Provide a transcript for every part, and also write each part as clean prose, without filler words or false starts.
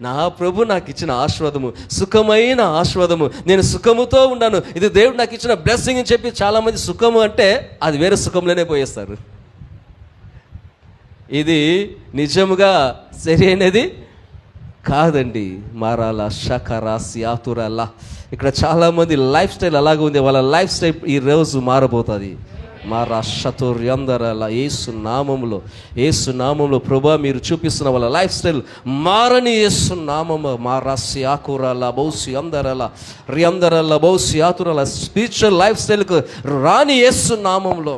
నా ప్రభు నాకు ఇచ్చిన ఆశీర్వాదము, సుఖమైన ఆశీర్వాదము, నేను సుఖముతో ఉన్నాను, ఇది దేవుడు నాకు ఇచ్చిన బ్లెస్సింగ్ అని చెప్పి చాలామంది సుఖము అంటే అది వేరే సుఖంలోనే పోయేస్తారు. ఇది నిజముగా సరి అయినది కాదండి. మారాలా షకరాసి ఆతురాలా. ఇక్కడ చాలామంది లైఫ్ స్టైల్ అలాగే ఉంది. వాళ్ళ లైఫ్ స్టైల్ ఈ రోజు మారబోతుంది. మారా షతుర్యందరలా యేసు నామంలో ప్రభా మీరు చూపిస్తున్న వాళ్ళ లైఫ్ స్టైల్ మారని యేసు నామము. మారాసి ఆకురాలా బౌసి అందరలా రియందరలా బౌసి ఆతురలా స్పిరిచువల్ లైఫ్ స్టైల్కు రాని యేసు నామంలో.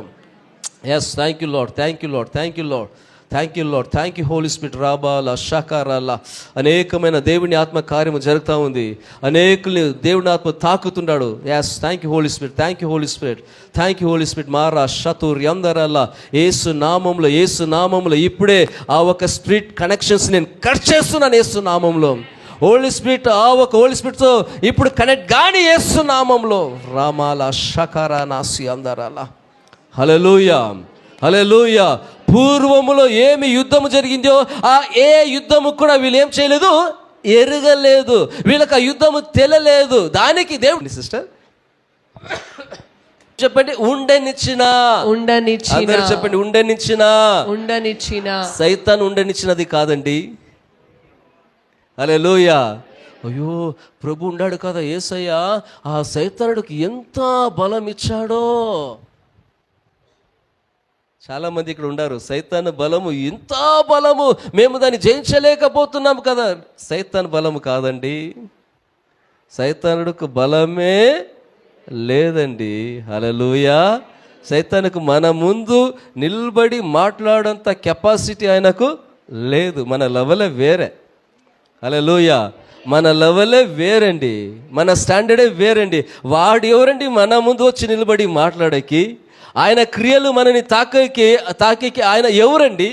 Yes, thank you Lord, thank you Lord, thank you Lord, thank you Lord, thank you Holy Spirit. రాబాలా షకారాలా అనేకమైన దేవుని ఆత్మ కార్యము జరుగుతూ ఉంది. అనేకుల్ని దేవుని ఆత్మ తాకుతున్నాడు. Yes, thank you Holy Spirit, thank you Holy Spirit, thank you Holy Spirit. మారా షతుర్యందరల్లా యేసు నామంలో ఇప్పుడే ఆ ఒక స్పిరిట్ కనెక్షన్స్ నేను కట్ చేస్తున్నాను యేసు నామంలో. హోలీ స్పిరిట్ ఆ ఒక హోలీ స్పిరిట్తో ఇప్పుడు కనెక్ట్ కానీ యేసు నామంలో. రామాలా షకారా నాసి అందరలా. హల్లెలూయా, హల్లెలూయా. పూర్వములో ఏమి యుద్ధము జరిగిందో ఆ ఏ యుద్ధము కూడా వీళ్ళు ఏం చేయలేదు, ఎరగలేదు. వీళ్ళకి ఆ యుద్ధము తెలియలేదు. దానికి దేవుడు సిస్టర్ చెప్పండి, ఉండనిచ్చిన చెప్పండి, ఉండనిచ్చిన సైతాన్ ఉండనిచ్చినది కాదండి. హల్లెలూయా. అయ్యో ప్రభు ఉండాడు కదా యేసయ్య, ఆ సైతానుడికి ఎంత బలం ఇచ్చాడో. చాలామంది ఇక్కడ ఉండారు, సైతాను బలము ఇంత బలము, మేము దాన్ని జయించలేకపోతున్నాము కదా. సైతాను బలము కాదండి, సైతానుడికి బలమే లేదండి. హల్లెలూయా. సైతానుకు మన ముందు నిలబడి మాట్లాడంత కెపాసిటీ ఆయనకు లేదు. మన లెవెలే వేరే. హల్లెలూయా. మన లెవెలే వేరండి, మన స్టాండర్డే వేరండి. వాడు ఎవరండి మన ముందు వచ్చి నిలబడి మాట్లాడేకి? ఆయన క్రియలు మనని తాకేకి ఆయన ఎవరండి?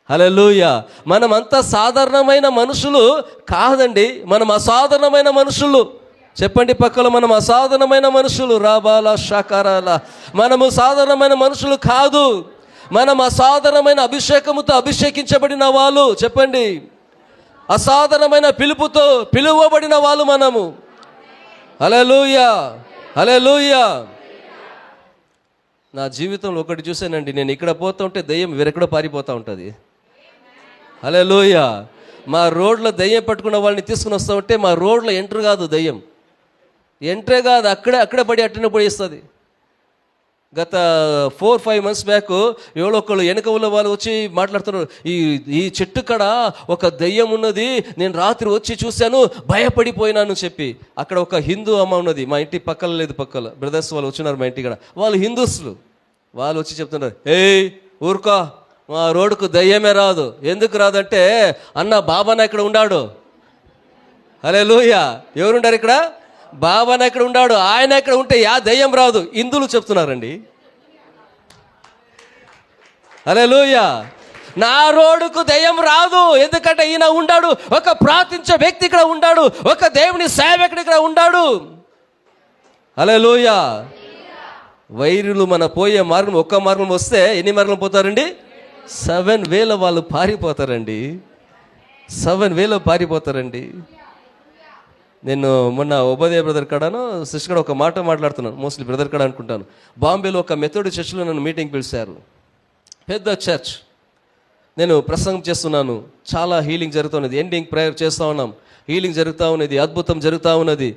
హల్లెలూయా. మనమంతా సాధారణమైన మనుషులు కాదండి, మనం అసాధారణమైన మనుషులు. చెప్పండి పక్కలో, మనం అసాధారణమైన మనుషులు. రాబాలా షకారాలా. మనము సాధారణమైన మనుషులు కాదు, మనం అసాధారణమైన అభిషేకముతో అభిషేకించబడిన వాళ్ళు. చెప్పండి, అసాధారణమైన పిలుపుతో పిలువబడిన వాళ్ళు మనము. హల్లెలూయా, హల్లెలూయా. నా జీవితంలో ఒకటి చూశానండి, నేను ఇక్కడ పోతూ ఉంటే దయ్యం వేరెక్కడో పారిపోతూ ఉంటుంది. హల్లెలూయా. మా రోడ్లో దయ్యం పట్టుకున్న వాళ్ళని తీసుకుని వస్తూ ఉంటే మా రోడ్లో ఎంటర్ కాదు, దయ్యం ఎంట్రే కాదు, అక్కడే పడి అట్టనే పడేస్తుంది. గత 4-5 months బ్యాక్ ఎవరో ఒకళ్ళు వెనకవుల వాళ్ళు వచ్చి మాట్లాడుతున్నారు, ఈ చెట్టు కడ ఒక దయ్యం ఉన్నది, నేను రాత్రి వచ్చి చూశాను, భయపడిపోయినాను చెప్పి. అక్కడ ఒక హిందూ అమ్మ ఉన్నది, మా ఇంటి పక్కన లేదు, పక్కల బ్రదర్స్ వాళ్ళు వచ్చినారు మా ఇంటి కాడ. వాళ్ళు హిందూస్లు, వాళ్ళు వచ్చి చెప్తున్నారు, ఏయ్ ఊరుకో, మా రోడ్డుకు దయ్యమే రాదు. ఎందుకు రాదంటే, అన్న బాబానా ఇక్కడ ఉండాడు. హల్లెలూయా. ఎవరుండారు ఇక్కడ? బాబానా ఇక్కడ ఉండాడు. ఆయన ఇక్కడ ఉంటే యా దయ్యం రాదు. హిందువులు చెప్తున్నారండి. హల్లెలూయా. నా రోడ్డుకు దయ్యం రాదు, ఎందుకంటే ఈయన ఉండాడు, ఒక ప్రార్థించే వ్యక్తి ఇక్కడ ఉండాడు, ఒక దేవుని సేవకుడు ఇక్కడ ఉండాడు. హల్లెలూయా. వైరులు మన పోయే మార్గం, ఒక్క మార్గం వస్తే ఎన్ని మార్గం పోతారండి? 7,000 వాళ్ళు పారిపోతారండి. 7,000 పారిపోతారండి. నేను మొన్న ఉపాధ్యాయ బ్రదర్ కాడను సిస్టర్ కాడ ఒక మాట మాట్లాడుతున్నాను, మోస్ట్లీ బ్రదర్ కాడ అనుకుంటాను. బాంబేలో ఒక మెథోడిస్ట్ చర్చ్లో నన్ను మీటింగ్ పిలిచారు, పెద్ద చర్చ్. నేను ప్రసంగం చేస్తున్నాను, చాలా హీలింగ్ జరుగుతున్నది, ఎండింగ్ ప్రేయర్ చేస్తూ ఉన్నాం, హీలింగ్ జరుగుతూ ఉన్నది, అద్భుతం జరుగుతూ ఉన్నది.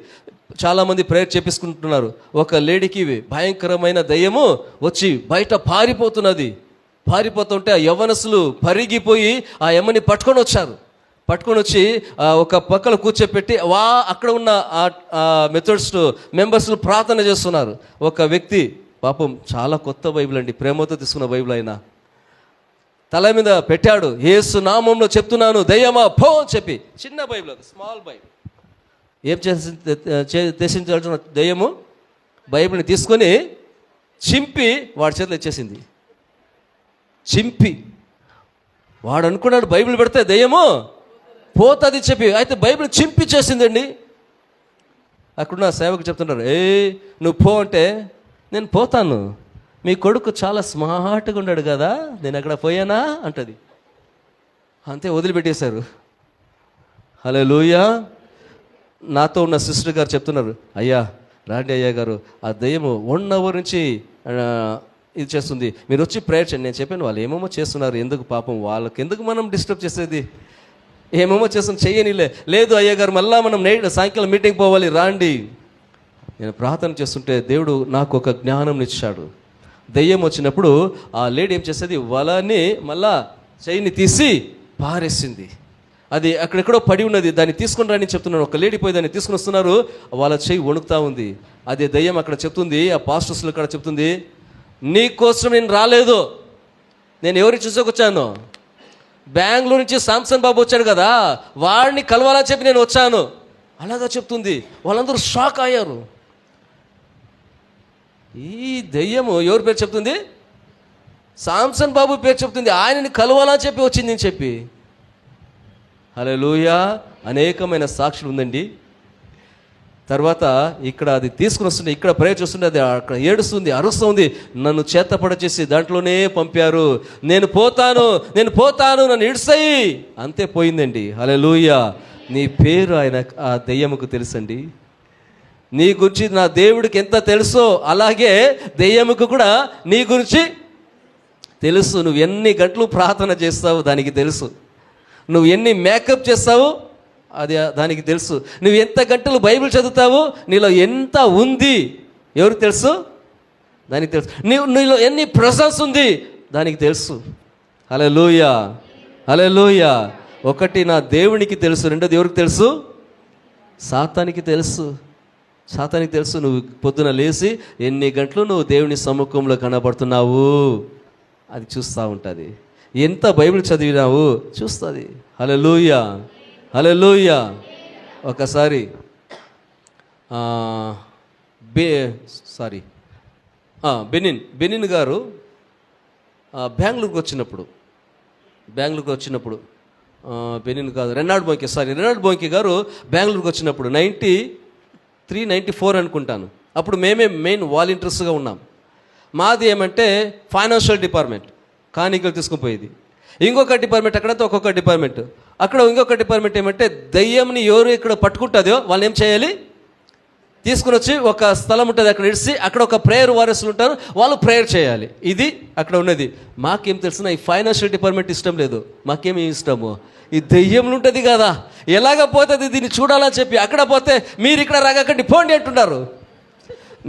చాలామంది ప్రేయర్ చేపించుకుంటున్నారు. ఒక లేడీకి భయంకరమైన దయ్యము వచ్చి బయట పారిపోతుంటే ఆ యవ్వనస్తులు పరిగిపోయి ఆ యమ్మని పట్టుకొని వచ్చి ఒక పక్కన కూర్చోపెట్టి అక్కడ ఉన్న మెథడిస్ట్ మెంబర్స్ ప్రార్థన చేస్తున్నారు. ఒక వ్యక్తి పాపం చాలా కొత్త బైబిల్ అండి, ప్రేమతో తీసుకున్న బైబిల్ అయినా తల మీద పెట్టాడు, యేసు నామంలో చెప్తున్నాను దయ్యమా పో అని చెప్పి. చిన్న బైబిల్, స్మాల్ బైబిల్. ఏం చేసిన దయ్యము బైబిల్ని తీసుకొని చింపి వాడి చేతిలో ఇచ్చేసింది. వాడు అనుకున్నాడు బైబిల్ పెడితే దయ్యము పోతుంది చెప్పి, అయితే బైబిల్ చింపించేసిందండి. అక్కడున్న సేవకు చెప్తున్నారు, నువ్వు పో అంటే, నేను పోతాను, మీ కొడుకు చాలా స్మార్ట్గా ఉన్నాడు కదా, నేను అక్కడ పోయానా అంటది. అంతే, వదిలిపెట్టేశారు. హల్లెలూయా. నాతో ఉన్న సిస్టర్ గారు చెప్తున్నారు, అయ్యా రాండి అయ్యా గారు, ఆ దయ్యము 1 hour నుంచి ఇది చేస్తుంది, మీరు వచ్చి ప్రేయర్ చేయండి. నేను చెప్పాను, వాళ్ళు ఏమేమో చేస్తున్నారు, ఎందుకు పాపం వాళ్ళకి ఎందుకు మనం డిస్టర్బ్ చేసేది, ఏమేమో చేస్తాం, చెయ్యనిలే. లేదు అయ్యా గారు, మళ్ళీ మనం సాయంకాలం మీటింగ్ పోవాలి, రాండి. నేను ప్రార్థన చేస్తుంటే దేవుడు నాకు ఒక జ్ఞానం ఇచ్చాడు. దయ్యం వచ్చినప్పుడు ఆ లేడీ ఏం చేసేది, వలని మళ్ళా చెయ్యిని తీసి పారేసింది. అది అక్కడెక్కడో పడి ఉన్నది, దాన్ని తీసుకుని రాని చెప్తున్నాను. ఒక లేడీ పోయి దాన్ని తీసుకుని వస్తున్నారు, వాళ్ళ చెయ్యి వణుకుతా ఉంది. అదే దయ్యం అక్కడ చెప్తుంది, ఆ పాస్టర్స్లో అక్కడ చెప్తుంది, నీ కోసం నేను రాలేదు, నేను ఎవరిని చూసుకొచ్చాను, బెంగళూరు నుంచి శాంసన్ బాబు వచ్చాడు కదా, వాడిని కలవాలని చెప్పి నేను వచ్చాను. అలాగా చెప్తుంది. వాళ్ళందరూ షాక్ అయ్యారు. ఈ దెయ్యము ఎవరి పేరు చెప్తుంది, శాంసన్ బాబు పేరు చెప్తుంది, ఆయనని కలవాలని చెప్పి వచ్చింది అని చెప్పి. హల్లెలూయా. అనేకమైన సాక్షులు ఉందండి. తర్వాత ఇక్కడ అది తీసుకుని వస్తుంటే, ఇక్కడ ప్రేయర్ చేస్తుంటే అది అక్కడ ఏడుస్తుంది, అరుస్తుంది, నన్ను చేతపడ చేసి దాంట్లోనే పంపారు, నేను పోతాను నన్ను ఇడ్సయి, అంతే పోయిందండి. హల్లెలూయా. నీ పేరు ఆయన ఆ దెయ్యముకు తెలుసండి. నీ గురించి నా దేవుడికి ఎంత తెలుసో అలాగే దెయ్యముకు కూడా నీ గురించి తెలుసు. నువ్వు ఎన్ని గంటలు ప్రార్థన చేస్తావు దానికి తెలుసు. నువ్వు ఎన్ని మేకప్ చేస్తావు అది దానికి తెలుసు. నువ్వు ఎంత గంటలు బైబిల్ చదువుతావు, నీలో ఎంత ఉంది ఎవరికి తెలుసు, దానికి తెలుసు. నీలో ఎన్ని ప్రెసెన్స్ ఉంది దానికి తెలుసు. హల్లెలూయా, హల్లెలూయా. ఒకటి నా దేవునికి తెలుసు, రెండోది ఎవరికి తెలుసు, సాతానికి తెలుసు. సాతానికి తెలుసు నువ్వు పొద్దున లేచి ఎన్ని గంటలు నువ్వు దేవుని సముఖంలో కనబడుతున్నావు, అది చూస్తూ ఉంటుంది. ఎంత బైబిల్ చదివినావు చూస్తుంది. హల్లెలూయా, హల్లెలూయా. ఒకసారి బెనిన్ గారు బెంగళూరుకి వచ్చినప్పుడు బెనిన్ కాదు రెనాల్డ్ బోంకి గారు బెంగళూరుకి వచ్చినప్పుడు 93-94 అనుకుంటాను. అప్పుడు మేమే మెయిన్ వాలంటీర్స్గా ఉన్నాం. మాది ఏమంటే ఫైనాన్షియల్ డిపార్ట్మెంట్, కానికలు తీసుకుపోయేది. ఇంకొక డిపార్ట్మెంట్ అక్కడంతా ఒక్కొక్క డిపార్ట్మెంట్. అక్కడ ఇంకొక డిపార్ట్మెంట్ ఏమంటే దయ్యంని ఎవరు ఇక్కడ పట్టుకుంటుందో వాళ్ళని ఏం చేయాలి, తీసుకుని వచ్చి ఒక స్థలం ఉంటుంది అక్కడ ఇడిసి, అక్కడ ఒక ప్రేయర్ వారసులు ఉంటారు, వాళ్ళు ప్రేయర్ చేయాలి. ఇది అక్కడ ఉన్నది. మాకేం తెలిసిన ఈ ఫైనాన్షియల్ డిపార్ట్మెంట్ ఇష్టం లేదు, మాకేమి ఇష్టము ఈ దెయ్యంలు ఉంటుంది కదా, ఎలాగ పోతుంది దీన్ని చూడాలని చెప్పి అక్కడ పోతే మీరు ఇక్కడ రాగకండి పోండి అంటున్నారు.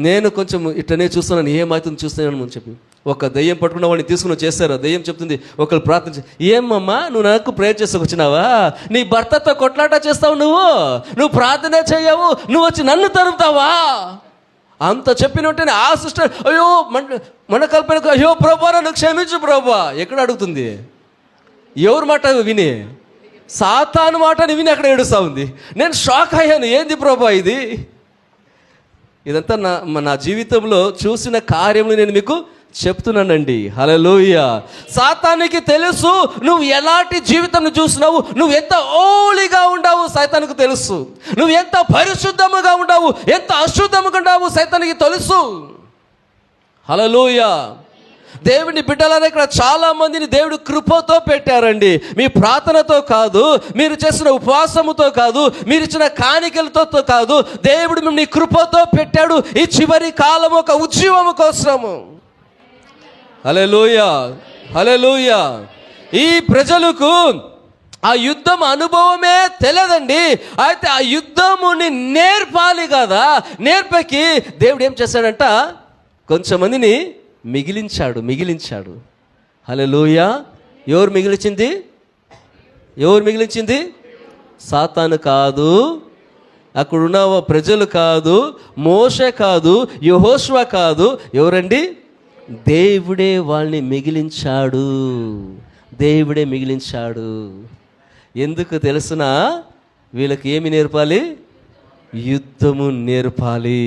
నేను కొంచెం ఇట్లనే చూస్తున్నాను, ఏమవుతుంది చూస్తున్నాను అని చెప్పి ఒక దెయ్యం పట్టుకున్న వాడిని తీసుకుని చేస్తారు. దెయ్యం చెప్తుంది, ఒకరు ప్రార్థన ఏమమ్మా నువ్వు నాకు ప్రేయర్ చేస్తాకు వచ్చినావా, నీ భర్తతో కొట్లాట చేస్తావు, నువ్వు ప్రార్థన చేయవు, నువ్వు వచ్చి నన్ను తరుముతావా అంత చెప్పిన వెంటనే ఆ సిస్టర్ అయ్యో మన కల్పనకు అయ్యో ప్రభా నన్ను క్షమించు ప్రభా. ఎక్కడ అడుగుతుంది, ఎవరి మాట విని, సాతాను మాటని విని అక్కడ ఏడుస్తూ ఉంది. నేను షాక్ అయ్యాను, ఏంది ప్రభా ఇది. ఇదంతా నా జీవితంలో చూసిన కార్యములు నేను మీకు చెప్తున్నానండి. హల్లెలూయా. సాతానికి తెలుసు నువ్వు ఎలాంటి జీవితం చూసినావు, నువ్వు ఎంత ఓలిగా ఉండవు సైతానికి తెలుసు, నువ్వు ఎంత పరిశుద్ధముగా ఉండవు, ఎంత అశుద్ధముగా ఉండవు సైతానికి తెలుసు. హల్లెలూయా. దేవుని బిడ్డలారా ఇక్కడ చాలా మందిని దేవుడు కృపతో పెట్టారండి. మీ ప్రార్థనతో కాదు, మీరు చేసిన ఉపవాసముతో కాదు, మీరు ఇచ్చిన కాணிకలతో కాదు, దేవుడు మిమ్మల్ని కృపతో పెట్టాడు ఈ చివరి కాలం ఒక ఉద్యమము కోసము. హల్లెలూయా, హల్లెలూయా. ఈ ప్రజలకు ఆ యుద్ధం అనుభవమే తెలియదండి. అయితే ఆ యుద్ధముని నేర్పాలి కదా, నేర్పకి దేవుడు ఏం చేశాడంట, కొంచెమందిని మిగిలించాడు. హల్లెలూయా. ఎవరు మిగిలించింది, సాతాను కాదు, అక్కడున్న ప్రజలు కాదు, మోషే కాదు, యెహోషువ కాదు, ఎవరండి, దేవుడే వాళ్ళని మిగిలించాడు. ఎందుకు తెలుసునా, వీళ్ళకి ఏమి నేర్పాలి, యుద్ధము నేర్పాలి.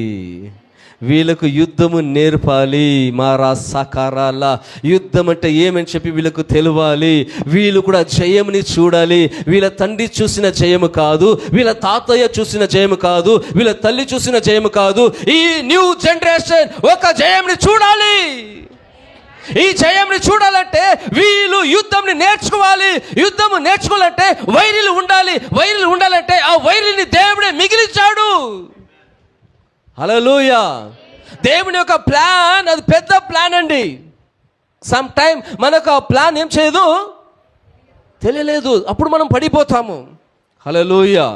వీళ్ళకు యుద్ధము నేర్పాలి. మారా సకారాల యుద్ధం అంటే ఏమని చెప్పి వీళ్ళకు తెలియాలి. వీళ్ళు కూడా జయముని చూడాలి. వీళ్ళ తండ్రి చూసిన జయము కాదు, వీళ్ళ తాతయ్య చూసిన జయము కాదు, వీళ్ళ తల్లి చూసిన జయము కాదు. ఈ న్యూ జనరేషన్ ఒక జయముని చూడాలి. ఈ జయంని చూడాలంటే వీళ్ళు యుద్ధంని నేర్చుకోవాలి. యుద్ధము నేర్చుకోవాలంటే వైరీలు ఉండాలి. వైరీలు ఉండాలంటే హల్లెలూయా. దేవుని యొక్క ప్లాన్ అది పెద్ద ప్లాన్ అండి. సమ్ టైం మనకు ఆ ప్లాన్ ఏం చేయదు, తెలియలేదు, అప్పుడు మనం పడిపోతాము. హల్లెలూయా.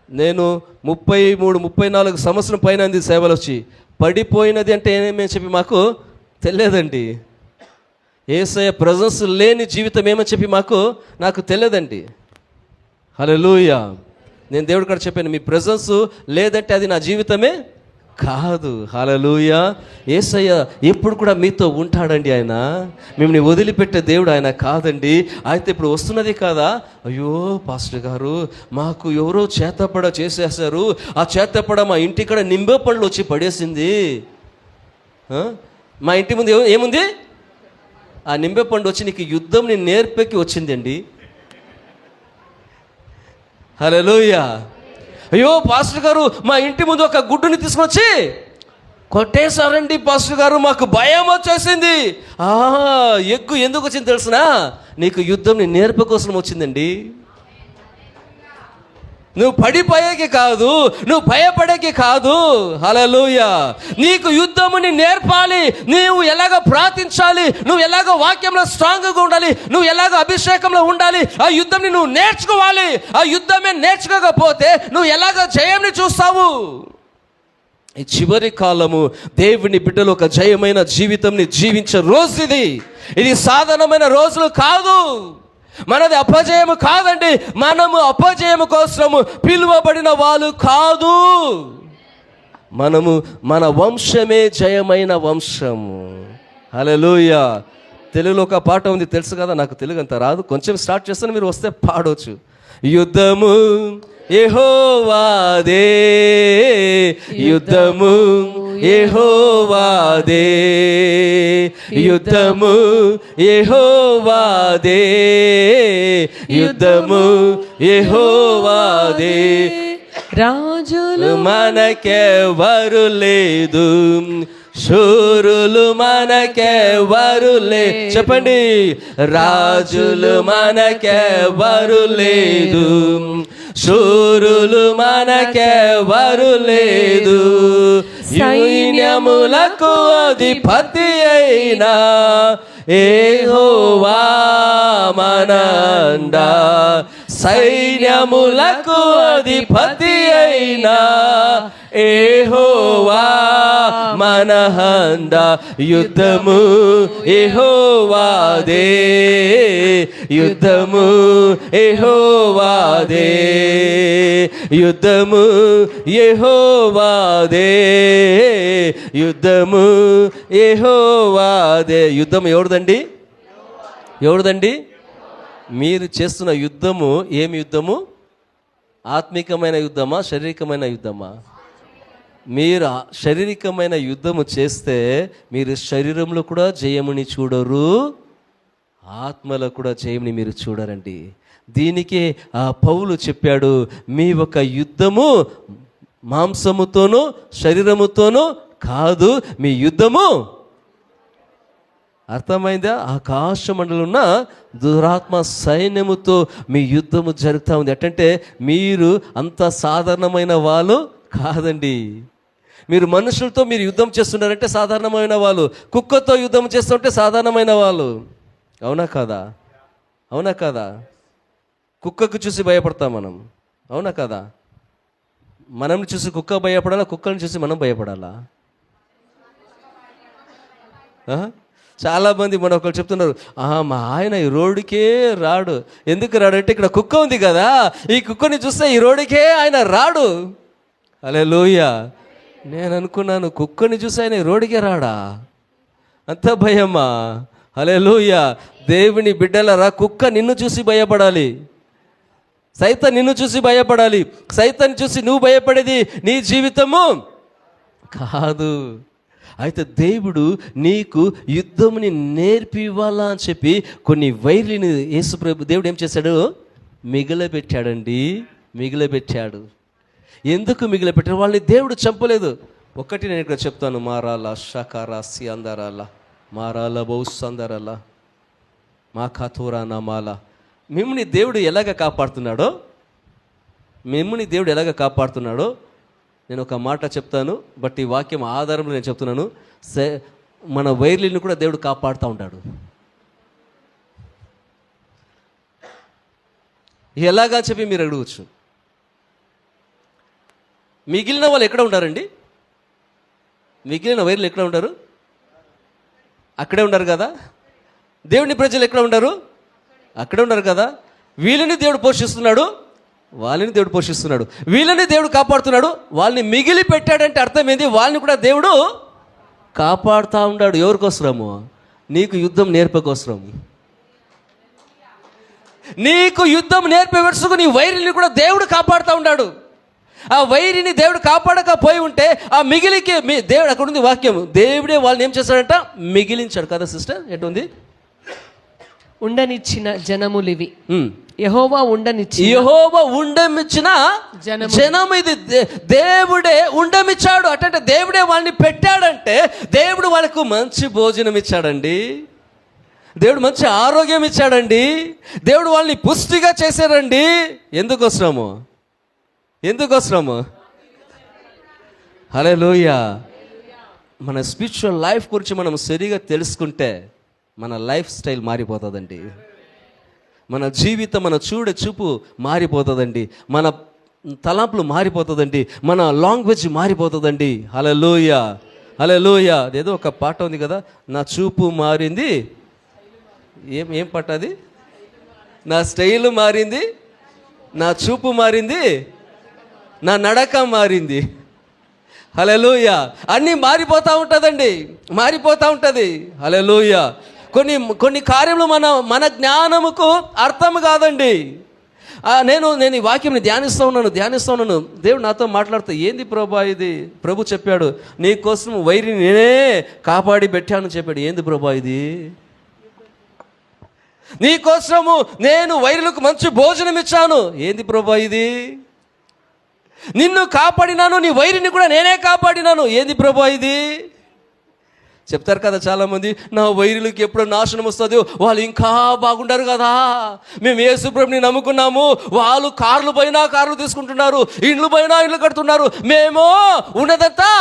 నేను 33-34 సంవత్సరం పైన సేవలు వచ్చి పడిపోయినది అంటే ఏమేమి చెప్పి మాకు తెలియదండి. యేసయ్య ప్రెజెన్స్ లేని జీవితం ఏమని చెప్పి నాకు తెలియదండి. హల్లెలూయా. నేను దేవుడి కాడ చెప్పాను, మీ ప్రెజెన్స్ లేదంటే అది నా జీవితమే కాదు. హల్లెలూయా. యేసయ్య ఎప్పుడు కూడా మీతో ఉంటాడండి. ఆయన మిమ్మల్ని వదిలిపెట్టే దేవుడు ఆయన కాదండి. అయితే ఇప్పుడు వస్తున్నది కాదా, అయ్యో పాస్టర్ గారు మాకు ఎవరో చేతపడ చేసేసారు, ఆ చేతపడ మా ఇంటికాడ నింబే పళ్ళు వచ్చి పడేసింది. మా ఇంటి ముందు ఏముంది, ఆ నింబే పండు వచ్చి నీకు యుద్ధం నేను నేర్పెక్కి వచ్చిందండి. హల్లెలూయా. అయ్యో పాస్టర్ గారు మా ఇంటి ముందు ఒక గుడ్డుని తీసుకొచ్చి కొట్టేశారండి పాస్టర్ గారు, మాకు భయం వచ్చేసింది. ఎగ్గు ఎందుకు వచ్చింది తెలుసునా, నీకు యుద్ధం నీ నేర్ప కోసం వచ్చిందండి. నువ్వు పడిపోయేకి కాదు, నువ్వు భయపడేకి కాదు. హల్లెలూయా. నీకు యుద్ధముని నేర్పాలి, నువ్వు ఎలాగ ప్రార్థించాలి, నువ్వు ఎలాగ వాక్యంలో స్ట్రాంగ్గా ఉండాలి, నువ్వు ఎలాగ అభిషేకంలో ఉండాలి, ఆ యుద్ధంని నువ్వు నేర్చుకోవాలి. ఆ యుద్ధమే నేర్చుకోకపోతే నువ్వు ఎలాగ జయంని చూస్తావు. ఈ చివరి కాలము దేవుని బిడ్డలు ఒక జయమైన జీవితంని జీవించే రోజు ఇది సాధారణమైన రోజులు కాదు. మనది అపజయము కాదండి. మనము అపజయము కోసము పిలువబడిన వాళ్ళు కాదు. మన వంశమే జయమైన వంశము. హల్లెలూయా. తెలుగులో ఒక పాట ఉంది, తెలుసు కదా, నాకు తెలుగు అంత రాదు, కొంచెం స్టార్ట్ చేస్తాను, మీరు వస్తే పాడవచ్చు. యుద్ధము యెహోవాదే, యుద్ధము యెహోవాదే, యుద్ధము యెహోవాదే, యుద్ధము యెహోవాదే. రాజులు మనకెవరు లేదు, శూరులు మనకెవరు చెప్పండి, రాజులు మనకెవరు లేదు, శూరులు మనకెవరు లేదు. సైన్యములకు అధిపతి అయినా యెహోవా మనండా, సైన్యములకు అధిపతి అయినా యెహోవా మనహంద. యుద్ధము యెహోవాదే, యుద్ధము యెహోవాదే, యుద్ధము యెహోవాదే, యుద్ధము యెహోవాదే. యుద్ధం ఎవరిదండి? ఎవరిదండి? మీరు చేస్తున్న యుద్ధము ఏమి యుద్ధము? ఆత్మికమైన యుద్ధమా, శారీరకమైన యుద్ధమా? మీరు శారీరకమైన యుద్ధము చేస్తే మీరు శరీరంలో కూడా జయముని చూడరు, ఆత్మలో కూడా జయముని మీరు చూడరండి. దీనికే పౌలు చెప్పాడు, మీ ఒక యుద్ధము మాంసముతోనూ శరీరముతోనూ కాదు, మీ యుద్ధము. అర్థమైందా? ఆకాశ మండలం ఉన్న దురాత్మ సైన్యముతో మీ యుద్ధము జరుగుతూ ఉంది. అంటే మీరు అంత సాధారణమైన వాళ్ళు కాదండి. మీరు మనుషులతో మీరు యుద్ధం చేస్తున్నారంటే సాధారణమైన వాళ్ళు, కుక్కతో యుద్ధం చేస్తుంటే సాధారణమైన వాళ్ళు. అవునా కాదా? అవునా కాదా? కుక్కకు చూసి భయపడతాం మనం, అవునా కాదా? మనం చూసి కుక్క భయపడాలా, కుక్కని చూసి మనం భయపడాలా? చాలామంది మన ఒకరు చెప్తున్నారు, మా ఆయన ఈ రోడ్డుకే రాడు. ఎందుకు రాడంటే ఇక్కడ కుక్క ఉంది కదా, ఈ కుక్కని చూస్తే ఈ రోడ్డుకే ఆయన రాడు. హల్లెలూయా. నేను అనుకున్నాను, కుక్కని చూసి ఆయన ఈ రోడ్డుకే రాడా? అంత భయమా? హల్లెలూయా. దేవుని బిడ్డలరా, కుక్క నిన్ను చూసి భయపడాలి, సైతం నిన్ను చూసి భయపడాలి. సైతాన్ని చూసి నువ్వు భయపడేది నీ జీవితము కాదు. అయితే దేవుడు నీకు యుద్ధముని నేర్పివ్వాలా అని చెప్పి కొన్ని వైర్లని యేసుప్రభు దేవుడు ఏం చేశాడు? మిగిలబెట్టాడండి, మిగిలబెట్టాడు. ఎందుకు మిగిలబెట్టాడు? వాళ్ళని దేవుడు చంపలేదు. ఒకటి నేను ఇక్కడ చెప్తాను, మారాల షకారాసి అందరాల, మారాల బౌస్ అందరాల, మా కథోరా నమాల. మిమ్మల్ని దేవుడు ఎలాగ కాపాడుతున్నాడో, నేను ఒక మాట చెప్తాను, బట్ ఈ వాక్యం ఆధారంలో నేను చెప్తున్నాను. మన వైర్లను కూడా దేవుడు కాపాడుతూ ఉంటాడు. ఎలాగా చెప్పి మీరు అడగవచ్చు. మిగిలిన వాళ్ళు ఎక్కడ ఉంటారండి? మిగిలిన వైర్లు ఎక్కడ ఉంటారు? అక్కడే ఉంటారు కదా. దేవుని ప్రజలు ఎక్కడ ఉంటారు? అక్కడే ఉంటారు కదా. వీళ్ళని దేవుడు పోషిస్తున్నాడు, వాళ్ళని దేవుడు పోషిస్తున్నాడు, వీళ్ళని దేవుడు కాపాడుతున్నాడు. వాళ్ళని మిగిలి పెట్టాడంటే అర్థం ఏంది? వాళ్ళని కూడా దేవుడు కాపాడుతూ ఉన్నాడు. ఎవరికోసరము? నీకు యుద్ధం నేర్పకోసరము. నీకు యుద్ధం నేర్పే వరుసకు నీ వైరిని కూడా దేవుడు కాపాడుతూ ఉన్నాడు. ఆ వైరిని దేవుడు కాపాడకపోయి ఉంటే ఆ మిగిలికి దేవుడు, అక్కడ ఉంది వాక్యం, దేవుడే వాళ్ళని ఏం చేశాడంట? మిగిలించాడు కదా సిస్టర్. ఎటుంది? ఉండనిచ్చిన జనములివి, యెహోవా ఉండమిచ్చిన జనం ఇది. దేవుడే ఉండమిచ్చాడు అంటే దేవుడే వాళ్ళని పెట్టాడంటే దేవుడు వాళ్ళకు మంచి భోజనం ఇచ్చాడండి, దేవుడు మంచి ఆరోగ్యం ఇచ్చాడండి, దేవుడు వాళ్ళని పుష్టిగా చేశాడండి. ఎందుకోసము? హల్లెలూయా. మన స్పిరిచువల్ లైఫ్ గురించి మనం సరిగా తెలుసుకుంటే మన లైఫ్ స్టైల్ మారిపోతుందండి. మన జీవితం, మన చూపు మారిపోతుందండి, మన తలంపులు మారిపోతుందండి, మన లాంగ్వేజ్ మారిపోతుందండి. హల్లెలూయా, హల్లెలూయా. అదేదో ఒక పాట ఉంది కదా, నా చూపు మారింది, ఏం పాట అది? నా స్టైల్ మారింది, నా చూపు మారింది, నా నడక మారింది. హల్లెలూయా. అన్నీ మారిపోతూ ఉంటుందండి, మారిపోతూ ఉంటుంది. హల్లెలూయా. కొన్ని కార్యములు మన జ్ఞానముకు అర్థం కాదండి. నేను ఈ వాక్యంని ధ్యానిస్తూ ఉన్నాను. దేవుడు నాతో మాట్లాడుతూ, ఏంది ప్రభా ఇది? ప్రభు చెప్పాడు, నీ కోసం వైరిని నేనే కాపాడి పెట్టాను చెప్పాడు. ఏంది ప్రభా ఇది? నీ కోసము నేను వైరులకు మంచి భోజనం ఇచ్చాను. ఏంది ప్రభా ఇది? నిన్ను కాపాడినాను, నీ వైరిని కూడా నేనే కాపాడినాను. ఏంది ప్రభా ఇది? చెప్తారు కదా చాలామంది, నా వైరులకు ఎప్పుడు నాశనం వస్తుందో వాళ్ళు ఇంకా బాగుంటారు కదా, మేము యేసు ప్రభుని నమ్ముకున్నాము, వాళ్ళు కార్లు తీసుకుంటున్నారు, ఇండ్లు కడుతున్నారు, మేము ఉన్నదంతా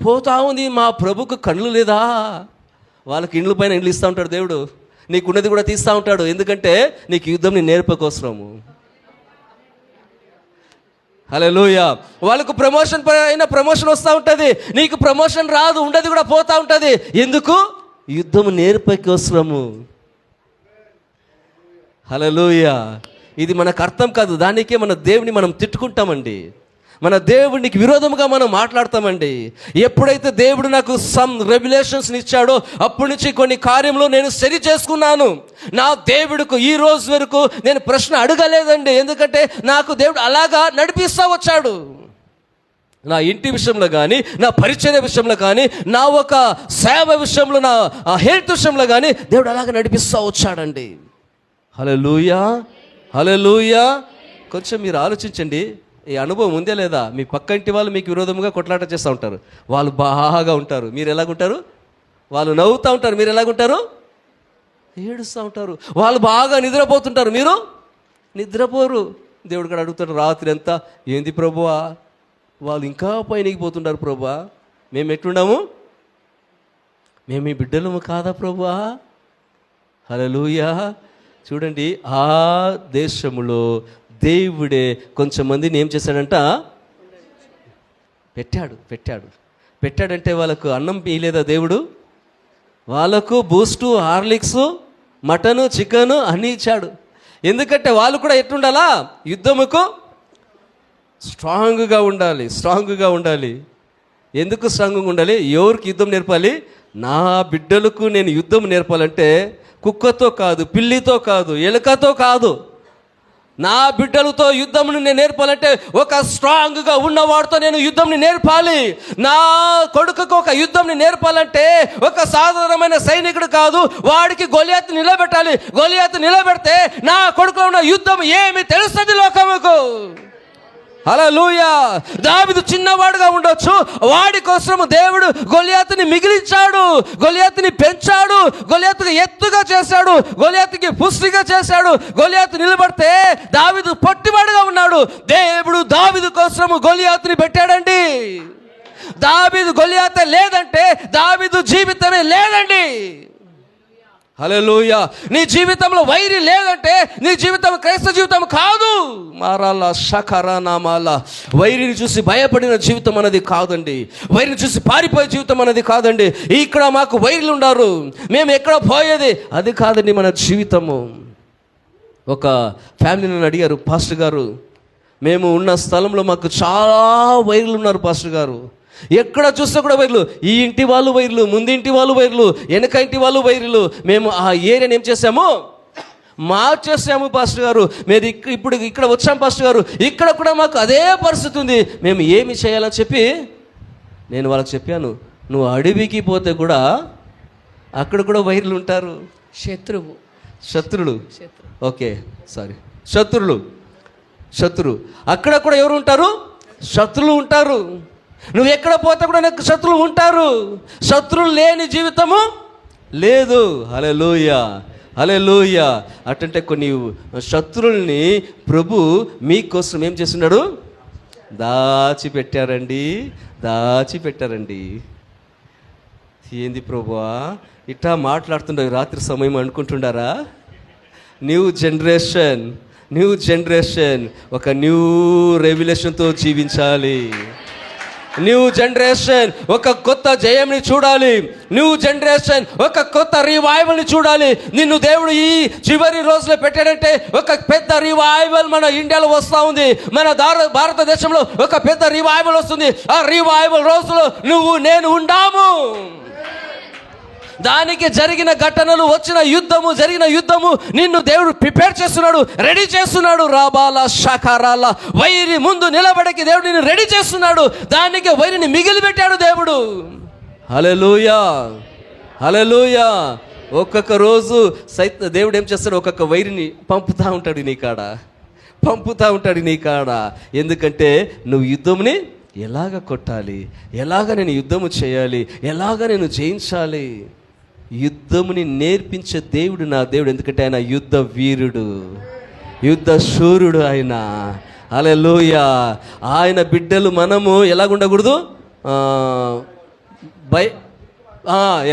పోతా ఉంది, మా ప్రభుకు కళ్ళు లేదా? వాళ్ళకి ఇండ్లు పైన ఇండ్లు ఇస్తూ ఉంటాడు దేవుడు, నీకున్నది కూడా తీస్తూ ఉంటాడు. ఎందుకంటే నీకు యుద్ధం నీ నేర్పకోసరము. హల్లెలూయా. వాళ్ళకు ప్రమోషన్ వస్తూ ఉంటుంది, నీకు ప్రమోషన్ రాదు, ఉండదు కూడా పోతూ ఉంటుంది. ఎందుకు? యుద్ధం నేర్పకోసరము. హల్లెలూయా. ఇది మనకు అర్థం కాదు, దానికే మన దేవుని మనం తిట్టుకుంటామండి, మన దేవునికి విరోధముగా మనం మాట్లాడతామండి. ఎప్పుడైతే దేవుడు నాకు సమ్ రెవల్యూషన్స్ని ఇచ్చాడో అప్పటి నుంచి కొన్ని కార్యంలో నేను సరి చేసుకున్నాను. నా దేవుడికి ఈ రోజు వరకు నేను ప్రశ్న అడగలేదండి, ఎందుకంటే నాకు దేవుడు అలాగా నడిపిస్తూ వచ్చాడు. నా ఇంటి విషయంలో కానీ, నా పరిచర్య విషయంలో కానీ, నా ఒక సేవ విషయంలో, నా హెల్త్ విషయంలో కానీ దేవుడు అలాగ నడిపిస్తూ వచ్చాడండి. హల్లెలూయా, హల్లెలూయా. కొంచెం మీరు ఆలోచించండి, ఈ అనుభవం ఉందే లేదా? మీ పక్కంటి వాళ్ళు మీకు విరోధంగా కొట్లాట చేస్తూ ఉంటారు, వాళ్ళు బాగా ఉంటారు, మీరు ఎలాగుంటారు? వాళ్ళు నవ్వుతూ ఉంటారు, మీరు ఎలాగుంటారు? ఏడుస్తూ ఉంటారు. వాళ్ళు బాగా నిద్రపోతుంటారు, మీరు నిద్రపోరు. దేవుడు కూడా అడుగుతాడు రాత్రి అంతా, ఏంది ప్రభువా వాళ్ళు ఇంకా పైనకి పోతుంటారు ప్రభువా, మేము ఎట్లున్నాము? మేము ఈ బిడ్డలము కాదా ప్రభువా? హల్లెలూయా. చూడండి, ఆ దేశములో దేవుడే కొంచెం మందిని ఏం చేశాడంట? పెట్టాడంటే వాళ్ళకు అన్నం పీయలేదా దేవుడు? వాళ్ళకు బూస్టు, హార్లిక్స్, మటను, చికెను అన్నీ ఇచ్చాడు. ఎందుకంటే వాళ్ళు కూడా ఎట్లుండాలా? యుద్ధముకు స్ట్రాంగ్గా ఉండాలి. ఎందుకు స్ట్రాంగ్గా ఉండాలి? ఎవరికి యుద్ధం నేర్పాలి? నా బిడ్డలకు నేను యుద్ధం నేర్పాలంటే కుక్కతో కాదు, పిల్లితో కాదు, ఎలుకతో కాదు, నా బిడ్డలతో యుద్ధంని నేను నేర్పాలంటే ఒక స్ట్రాంగ్గా ఉన్నవాడితో నేను యుద్ధంని నేర్పాలి. నా కొడుకుకు ఒక యుద్ధంని నేర్పాలంటే ఒక సాధారణమైన సైనికుడు కాదు, వాడికి గొలియాతు నిలబెట్టాలి. గొలియాతు నిలబెడితే నా కొడుకులో ఉన్న యుద్ధం ఏమి తెలుస్తుంది లోకముకు. హల్లెలూయా. దావీదు చిన్నవాడుగా ఉండొచ్చు, వాడి కోసం దేవుడు గొలియాతుని మిగిలించాడు, గొలియాతుని పెంచాడు, గొలియాతుని ఎత్తుగా చేశాడు, గొలియాతుకి పుష్టిగా చేశాడు. గొలియాతు నిలబడితే దావీదు పొట్టివాడుగా ఉన్నాడు, దేవుడు దావీదు కోసం గొలియాతుని పెట్టాడండి. దావీదు గొలియాతే లేదంటే దావీదు జీవితమే లేదండి. హల్లెలూయా. నీ జీవితంలో వైరి లేదంటే నీ జీవితం క్రైస్తవ జీవితం కాదు. మారాల షకరానామాల. వైరిని చూసి భయపడిన జీవితం అనేది కాదండి. వైరిని చూసి పారిపోయే జీవితం అనేది కాదండి. ఇక్కడ మాకు వైరులు ఉన్నారు, మేము ఎక్కడ పోయేది, అది కాదండి మన జీవితము. ఒక ఫ్యామిలీ నన్ను అడిగారు, పాస్టర్ గారు మేము ఉన్న స్థలంలో మాకు చాలా వైర్లు ఉన్నారు పాస్టర్ గారు, ఎక్కడ చూస్తే కూడా వైర్లు, ఈ ఇంటి వాళ్ళు వైర్లు, ముందింటి వాళ్ళు వైర్లు, వెనక ఇంటి వాళ్ళు వైర్లు. మేము ఆ ఏరియాని ఏం చేసాము, మార్చేసాము పాస్టర్ గారు. మీరు ఇప్పుడు ఇక్కడ వచ్చాం పాస్టర్ గారు, ఇక్కడ కూడా మాకు అదే పరిస్థితి ఉంది, మేము ఏమి చేయాలని చెప్పి నేను వాళ్ళకి చెప్పాను, నువ్వు అడవికి పోతే కూడా అక్కడ కూడా వైర్లు ఉంటారు. శత్రులు ఓకే సారీ శత్రులు అక్కడ కూడా ఎవరు ఉంటారు, శత్రులు ఉంటారు. నువ్వు ఎక్కడ పోతే కూడా నాకు శత్రులు ఉంటారు. శత్రులు లేని జీవితము లేదు. హల్లెలూయా హల్లెలూయా. అటంటే కొన్ని శత్రుల్ని ప్రభు మీకోసం ఏం చేస్తున్నాడు, దాచిపెట్టారండి. ఏంది ప్రభువా ఇట్టా మాట్లాడుతుండే రాత్రి సమయం అనుకుంటుండారా? న్యూ జనరేషన్ ఒక న్యూ రెవల్యూషన్తో జీవించాలి. న్యూ జనరేషన్ ఒక కొత్త జయంని చూడాలి. న్యూ జనరేషన్ ఒక కొత్త రివైవల్ని చూడాలి. నిన్ను దేవుడు ఈ చివరి రోజులో పెట్టాడంటే ఒక పెద్ద రివైవల్ మన ఇండియాలో వస్తూ ఉంది. మన భారతదేశంలో ఒక పెద్ద రివైవల్ వస్తుంది. ఆ రివైవల్ రోజులో నువ్వు నేను ఉండాము. దానికి జరిగిన యుద్ధము నిన్ను దేవుడు ప్రిపేర్ చేస్తున్నాడు, రెడీ చేస్తున్నాడు. రాబాల షకరాల. వైరి ముందు నిలబడకి దేవుడు నిన్ను రెడీ చేస్తున్నాడు. దానికి వైరిని మిగిలిపెట్టాడు దేవుడు. హల్లెలూయా. ఒక్కొక్క రోజు దేవుడు ఏం చేస్తాడు, ఒక్కొక్క వైరిని పంపుతూ ఉంటాడు నీ కాడ. ఎందుకంటే నువ్వు యుద్ధంని ఎలాగ కొట్టాలి, ఎలాగ నేను యుద్ధము చేయాలి, ఎలాగ నేను జయించాలి. యుద్ధముని నేర్పించే దేవుడు నా దేవుడు. ఎందుకంటే ఆయన యుద్ధ వీరుడు, యుద్ధ శూరుడు ఆయన. హల్లెలూయా. ఆయన బిడ్డలు మనము ఎలాగుండకూడదు,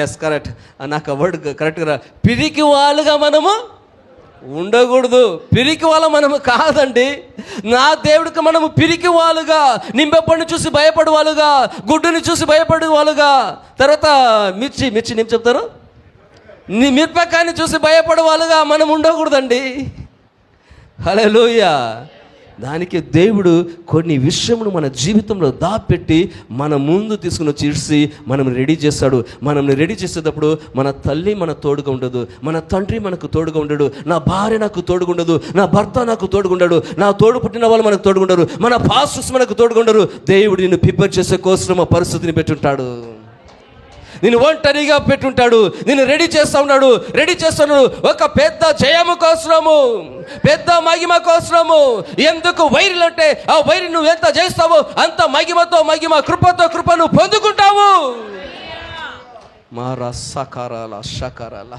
ఎస్ కరెక్ట్, నాకు వర్డ్ కరెక్ట్గా, పిరికి వాళ్ళుగా మనము ఉండకూడదు. పిరికి వాళ్ళ మనము కాదండి. నా దేవుడికి మనము పిరికి వాళ్ళుగా, నింబెప్పని చూసి భయపడే వాళ్ళుగా, గుడ్డుని చూసి భయపడే వాళ్ళుగా, తర్వాత మిర్చి నేను చెప్తారు, నీ మిరపకాయని చూసి భయపడే వాళ్ళుగా మనం ఉండకూడదండి. హల్లెలూయా. దానికి దేవుడు కొన్ని విషయములు మన జీవితంలో దాపెట్టి మన ముందు తీసుకుని వచ్చి ఇడిసి మనం రెడీ చేస్తాడు. మనల్ని రెడీ చేసేటప్పుడు మన తల్లి మన తోడుగా ఉండదు, మన తండ్రి మనకు తోడుగా ఉండడు, నా భార్య నాకు తోడుగా ఉండదు, నా భర్త నాకు తోడుగా ఉండడు, నా తోడు పుట్టిన వాళ్ళు మనకు తోడుగా ఉండరు, మన పాస్టర్స్ మనకు తోడుగా ఉండరు. దేవుడు నిన్ను ప్రిపేర్ చేసే కోసం ఆ పరిస్థితిని పెట్టుంటాడు. నిన్ను ఒంటరిగా పెట్టుంటాడు, నిన్ను రెడీ చేస్తున్నాడు ఒక పెద్ద జయము కోసము, పెద్ద మహిమ కోసము. ఎందుకు వైరులు అంటే ఆ వైరి నువ్వు ఎంత చేస్తావో అంత మహిమ కృపను పొందుకుంటావు. మారా సకారాల షకారాల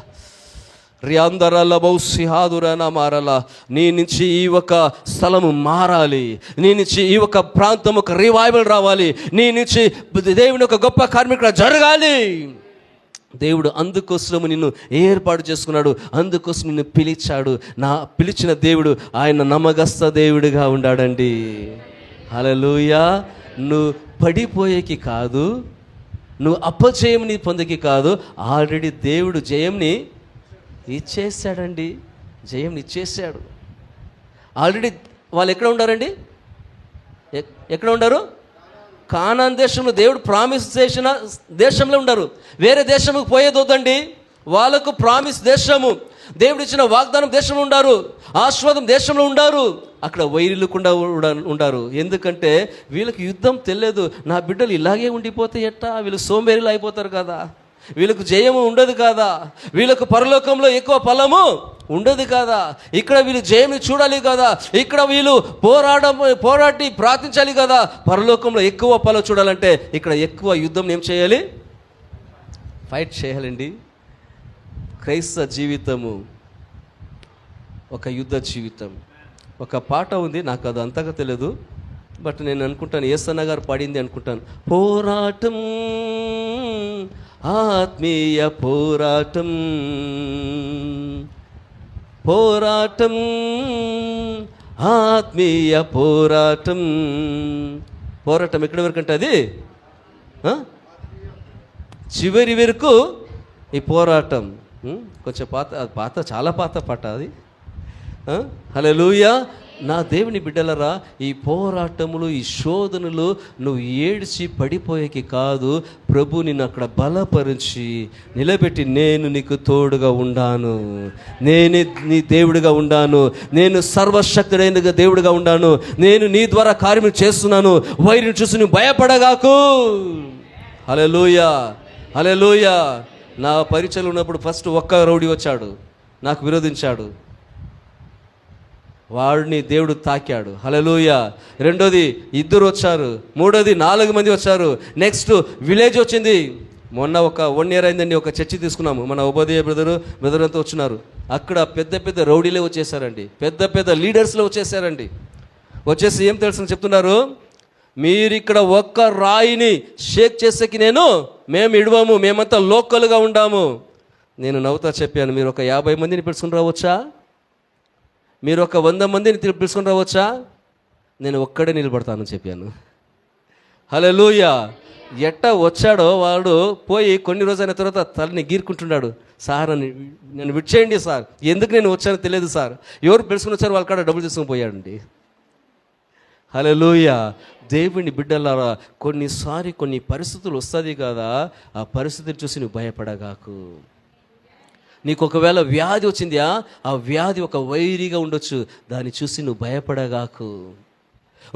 రియాందరాల బౌసిహాదురన మారాల. నీ నుంచి ఈ ఒక స్థలము మారాలి, నీ నుంచి ఈ ఒక ప్రాంతం ఒక రివైవల్ రావాలి, నీ నుంచి దేవుని ఒక గొప్ప కార్మికుడు జరగాలి. దేవుడు అందుకోసం నిన్ను ఏర్పాటు చేసుకున్నాడు, అందుకోసం నిన్ను పిలిచాడు. పిలిచిన దేవుడు ఆయన నమ్మకస్త దేవుడిగా ఉండాడండి. హల్లెలూయా. నువ్వు పడిపోయేకి కాదు, నువ్వు అపజయంని పొందకి కాదు, ఆల్రెడీ దేవుడు జయంని ఇచ్చేసాడండి. ఆల్రెడీ వాళ్ళు ఎక్కడ ఉండారండి, ఎక్కడ ఉండారు? కానాన్ దేశంలో. దేవుడు ప్రామిస్ చేసిన దేశంలో ఉండరు, వేరే దేశంకి పోయేదొద్దండి. వాళ్ళకు ప్రామిస్ దేశము, దేవుడు ఇచ్చిన వాగ్దానం దేశంలో ఉండారు, ఆశీర్వాదం దేశంలో ఉండారు. అక్కడ వైరులు కూడా ఉండారు. ఎందుకంటే వీళ్ళకి యుద్ధం తెలియదు. నా బిడ్డలు ఇలాగే ఉండిపోతే ఎట్టా, వీళ్ళు సోంబేరిలు అయిపోతారు కదా, వీళ్ళకు జయము ఉండదు కదా, వీళ్ళకు పరలోకంలో ఎక్కువ ఫలము ఉండదు కదా, ఇక్కడ వీళ్ళు జయము చూడాలి కదా, ఇక్కడ వీళ్ళు పోరాడి ప్రార్థించాలి కదా. పరలోకంలో ఎక్కువ ఫలం చూడాలంటే ఇక్కడ ఎక్కువ యుద్ధం ఏం చేయాలి, ఫైట్ చేయాలండి. క్రైస్తవ జీవితము ఒక యుద్ధ జీవితం. ఒక పాట ఉంది, నాకు అది అంతగా తెలియదు, బట్ నేను అనుకుంటాను యేసన్న గారు పాడింది అనుకుంటాను. పోరాటం ఆత్మీయ పోరాటం, పోరాటం ఆత్మీయ పోరాటం. పోరాటం ఎక్కడి వరకు అంటే అది చివరి వరకు ఈ పోరాటం. కొంచెం పాత చాలా పాత పాట అది. హల్లెలూయా. నా దేవుని బిడ్డలరా, ఈ పోరాటములు, ఈ శోధనలు నువ్వు ఏడ్చి పడిపోయేకి కాదు. ప్రభు నిన్ను అక్కడ బలపరిచి నిలబెట్టి, నేను నీకు తోడుగా ఉండాను, నేనే నీ దేవుడిగా ఉండాను, నేను సర్వశక్తుడైన దేవుడిగా ఉండాను, నేను నీ ద్వారా కార్యం చేస్తున్నాను, వైరిని చూసి నువ్వు భయపడగాకు. హల్లెలూయా, హల్లెలూయా. నా పరిచయం ఉన్నప్పుడు ఫస్ట్ ఒక్క రౌడీ వచ్చాడు, నాకు విరోధించాడు, వాడిని దేవుడు తాకాడు. హల్లెలూయా. రెండోది 2 వచ్చారు, మూడోది 4 మంది వచ్చారు. నెక్స్ట్ విలేజ్ వచ్చింది. మొన్న ఒక 1 year అయిందండి, ఒక చర్చి తీసుకున్నాము, మన ఉపాధ్యాయ బ్రదర్ అంతా వచ్చినారు. అక్కడ పెద్ద పెద్ద రౌడీలే వచ్చేసారండి, పెద్ద పెద్ద లీడర్స్లో వచ్చేసారండి. వచ్చేసి ఏం తెలుసు చెప్తున్నారు, మీరు ఇక్కడ ఒక్క రాయిని షేక్ చేసేకి మేము ఇడవము, మేమంతా లోకల్గా ఉండాము. నేను నవ్వుతా చెప్పాను, మీరు ఒక 50 మందిని పిలుచుకుని రావచ్చా, మీరు ఒక 100 మందిని పిలుచుకుని రావచ్చా, నేను ఒక్కడే నిలబడతానని చెప్పాను. హల్లెలూయా. ఎట్టా వచ్చాడో వాడు పోయి కొన్ని రోజులైన తర్వాత తలని గీరుకుంటున్నాడు. సార్ నన్ను విడిచేయండి సార్, ఎందుకు నేను వచ్చానో తెలియదు సార్, ఎవరు పిలుచుకుని వచ్చారు వాళ్ళ కాడ డబ్బులు తీసుకుని పోయాడండి. హల్లెలూయా. దేవుని బిడ్డలారా, కొన్నిసారి కొన్ని పరిస్థితులు వస్తుంది కదా, ఆ పరిస్థితిని చూసి నువ్వు భయపడగాకు. నీకు ఒకవేళ వ్యాధి వచ్చిందా, ఆ వ్యాధి ఒక వైరిగా ఉండొచ్చు, దాన్ని చూసి నువ్వు భయపడగాకు.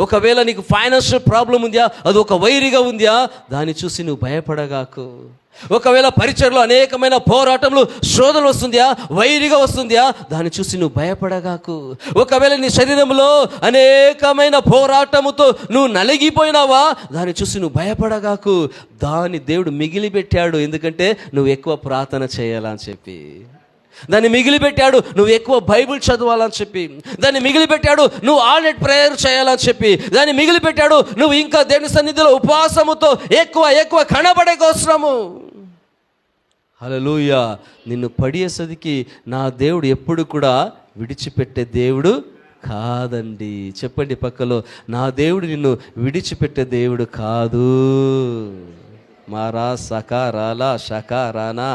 ఒకవేళ నీకు ఫైనాన్షియల్ ప్రాబ్లం ఉందా, అది ఒక వైరిగా ఉందా, దాన్ని చూసి నువ్వు భయపడగాకు. ఒకవేళ పరిచర్లో అనేకమైన పోరాటంలో శోధనలు వస్తుందా, వైరిగా వస్తుందా, దాన్ని చూసి నువ్వు భయపడగాకు. ఒకవేళ నీ శరీరంలో అనేకమైన పోరాటముతో నువ్వు నలిగిపోయినావా, దాన్ని చూసి నువ్వు భయపడగాకు. దాన్ని దేవుడు మిగిలిపెట్టాడు, ఎందుకంటే నువ్వు ఎక్కువ ప్రార్థన చేయాలని చెప్పి. దాన్ని మిగిలిపెట్టాడు నువ్వు ఎక్కువ బైబిల్ చదవాలని చెప్పి. దాన్ని మిగిలిపెట్టాడు నువ్వు ఆల్ నైట్ ప్రేయర్ చేయాలని చెప్పి. దాన్ని మిగిలిపెట్టాడు నువ్వు ఇంకా దేవుని సన్నిధిలో ఉపవాసముతో ఎక్కువ కనబడే కోసము. హల్లెలూయా. నిన్ను పడేసరికి నా దేవుడు ఎప్పుడు కూడా విడిచిపెట్టే దేవుడు కాదండి. చెప్పండి పక్కలో, నా దేవుడు నిన్ను విడిచిపెట్టే దేవుడు కాదు. మారా సకారాలా షకారానా,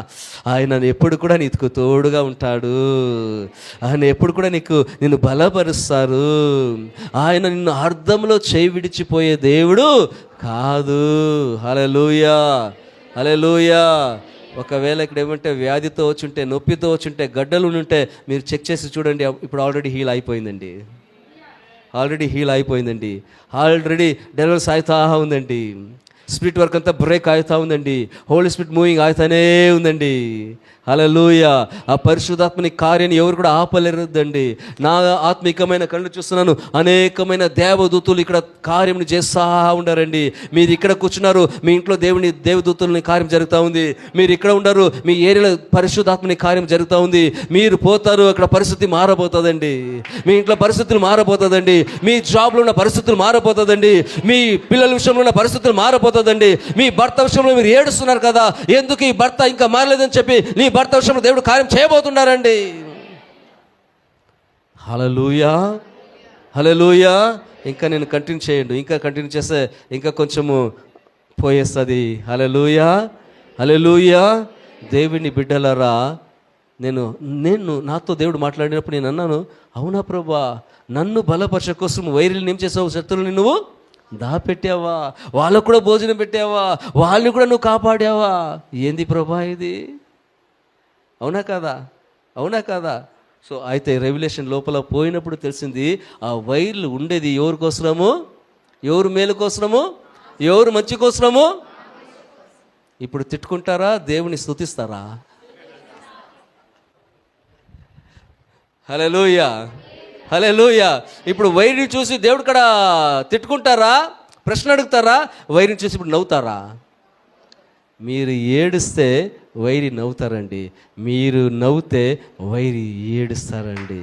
ఆయన ఎప్పుడు కూడా నీకు తోడుగా ఉంటాడు. ఆయన ఎప్పుడు కూడా నిన్ను బలపరుస్తారు. ఆయన నిన్ను అర్థంలో చేయి విడిచిపోయే దేవుడు కాదు. హల్లెలూయా, హల్లెలూయా. ఒకవేళ ఇక్కడ ఏమంటే వ్యాధితో వచ్చుంటే, నొప్పితో వచ్చుంటే, గడ్డలు ఉంటే మీరు చెక్ చేసి చూడండి, ఇప్పుడు ఆల్రెడీ హీల్ అయిపోయిందండి. ఆల్రెడీ డెలివరీస్ అవుతా ఉందండి. స్పిరిట్ వర్క్ అంతా బ్రేక్ అవుతా ఉందండి. హోలీ స్పిరిట్ మూవింగ్ అవుతానే ఉందండి. హల్లెలూయా. ఆ పరిశుద్ధాత్మని కార్యాన్ని ఎవరు కూడా ఆపలేరుదండి. నా ఆత్మికమైన కళ్ళు చూస్తున్నాను, అనేకమైన దేవదూతులు ఇక్కడ కార్యం చేస్తా ఉండారండి. మీరు ఇక్కడ కూర్చున్నారు, మీ ఇంట్లో దేవదూతులని కార్యం జరుగుతూ ఉంది. మీరు ఇక్కడ ఉండరు, మీ ఏరియాలో పరిశుద్ధాత్మని కార్యం జరుగుతూ ఉంది. మీరు పోతారు, అక్కడ పరిస్థితి మారబోతుందండి. మీ ఇంట్లో పరిస్థితులు మారబోతుందండి. మీ జాబ్లో ఉన్న పరిస్థితులు మారబోతుందండి. మీ పిల్లల విషయంలో ఉన్న పరిస్థితులు మారబోతుందండి. మీ భర్త విషయంలో మీరు ఏడుస్తున్నారు కదా, ఎందుకు ఈ భర్త ఇంకా మారలేదని చెప్పి నీ భర్త విషయంలో దేవుడు కార్యం చేయబోతున్నారండి. హల్లెలూయా, హల్లెలూయా. ఇంకా నేను కంటిన్యూ చేయండి, ఇంకా కంటిన్యూ చేస్తే ఇంకా కొంచెము పోయేస్తుంది. హల్లెలూయా, హల్లెలూయా. దేవుని బిడ్డలారా, నేను నాతో దేవుడు మాట్లాడినప్పుడు నేను అన్నాను, అవునా ప్రభా, నన్ను బలపరచ కోసం వైరిని ఏం చేసావు, శత్రువుని నువ్వు దాపెట్టావా, వాళ్ళకు కూడా భోజనం పెట్టావా, వాళ్ళని కూడా నువ్వు కాపాడావా. ఏంది ప్రభా ఇది? అవునా కాదా, అవునా కాదా? సో అయితే రెవల్యూషన్ లోపల పోయినప్పుడు తెలిసింది, ఆ వైర్లు ఉండేది ఎవరి కోసము, ఎవరు మేలు కోసము, ఎవరు మంచి కోసము. ఇప్పుడు తిట్టుకుంటారా, దేవుని స్తుతిస్తారా? హల్లెలూయా, హల్లెలూయా. ఇప్పుడు వైరిని చూసి దేవుడు కూడా తిట్టుకుంటారా, ప్రశ్న అడుగుతారా? వైరిని చూసి ఇప్పుడు నవ్వుతారా? మీరు ఏడుస్తే వైరి నవ్వుతారండి, మీరు నవ్వుతే వైరి ఏడుస్తారండి.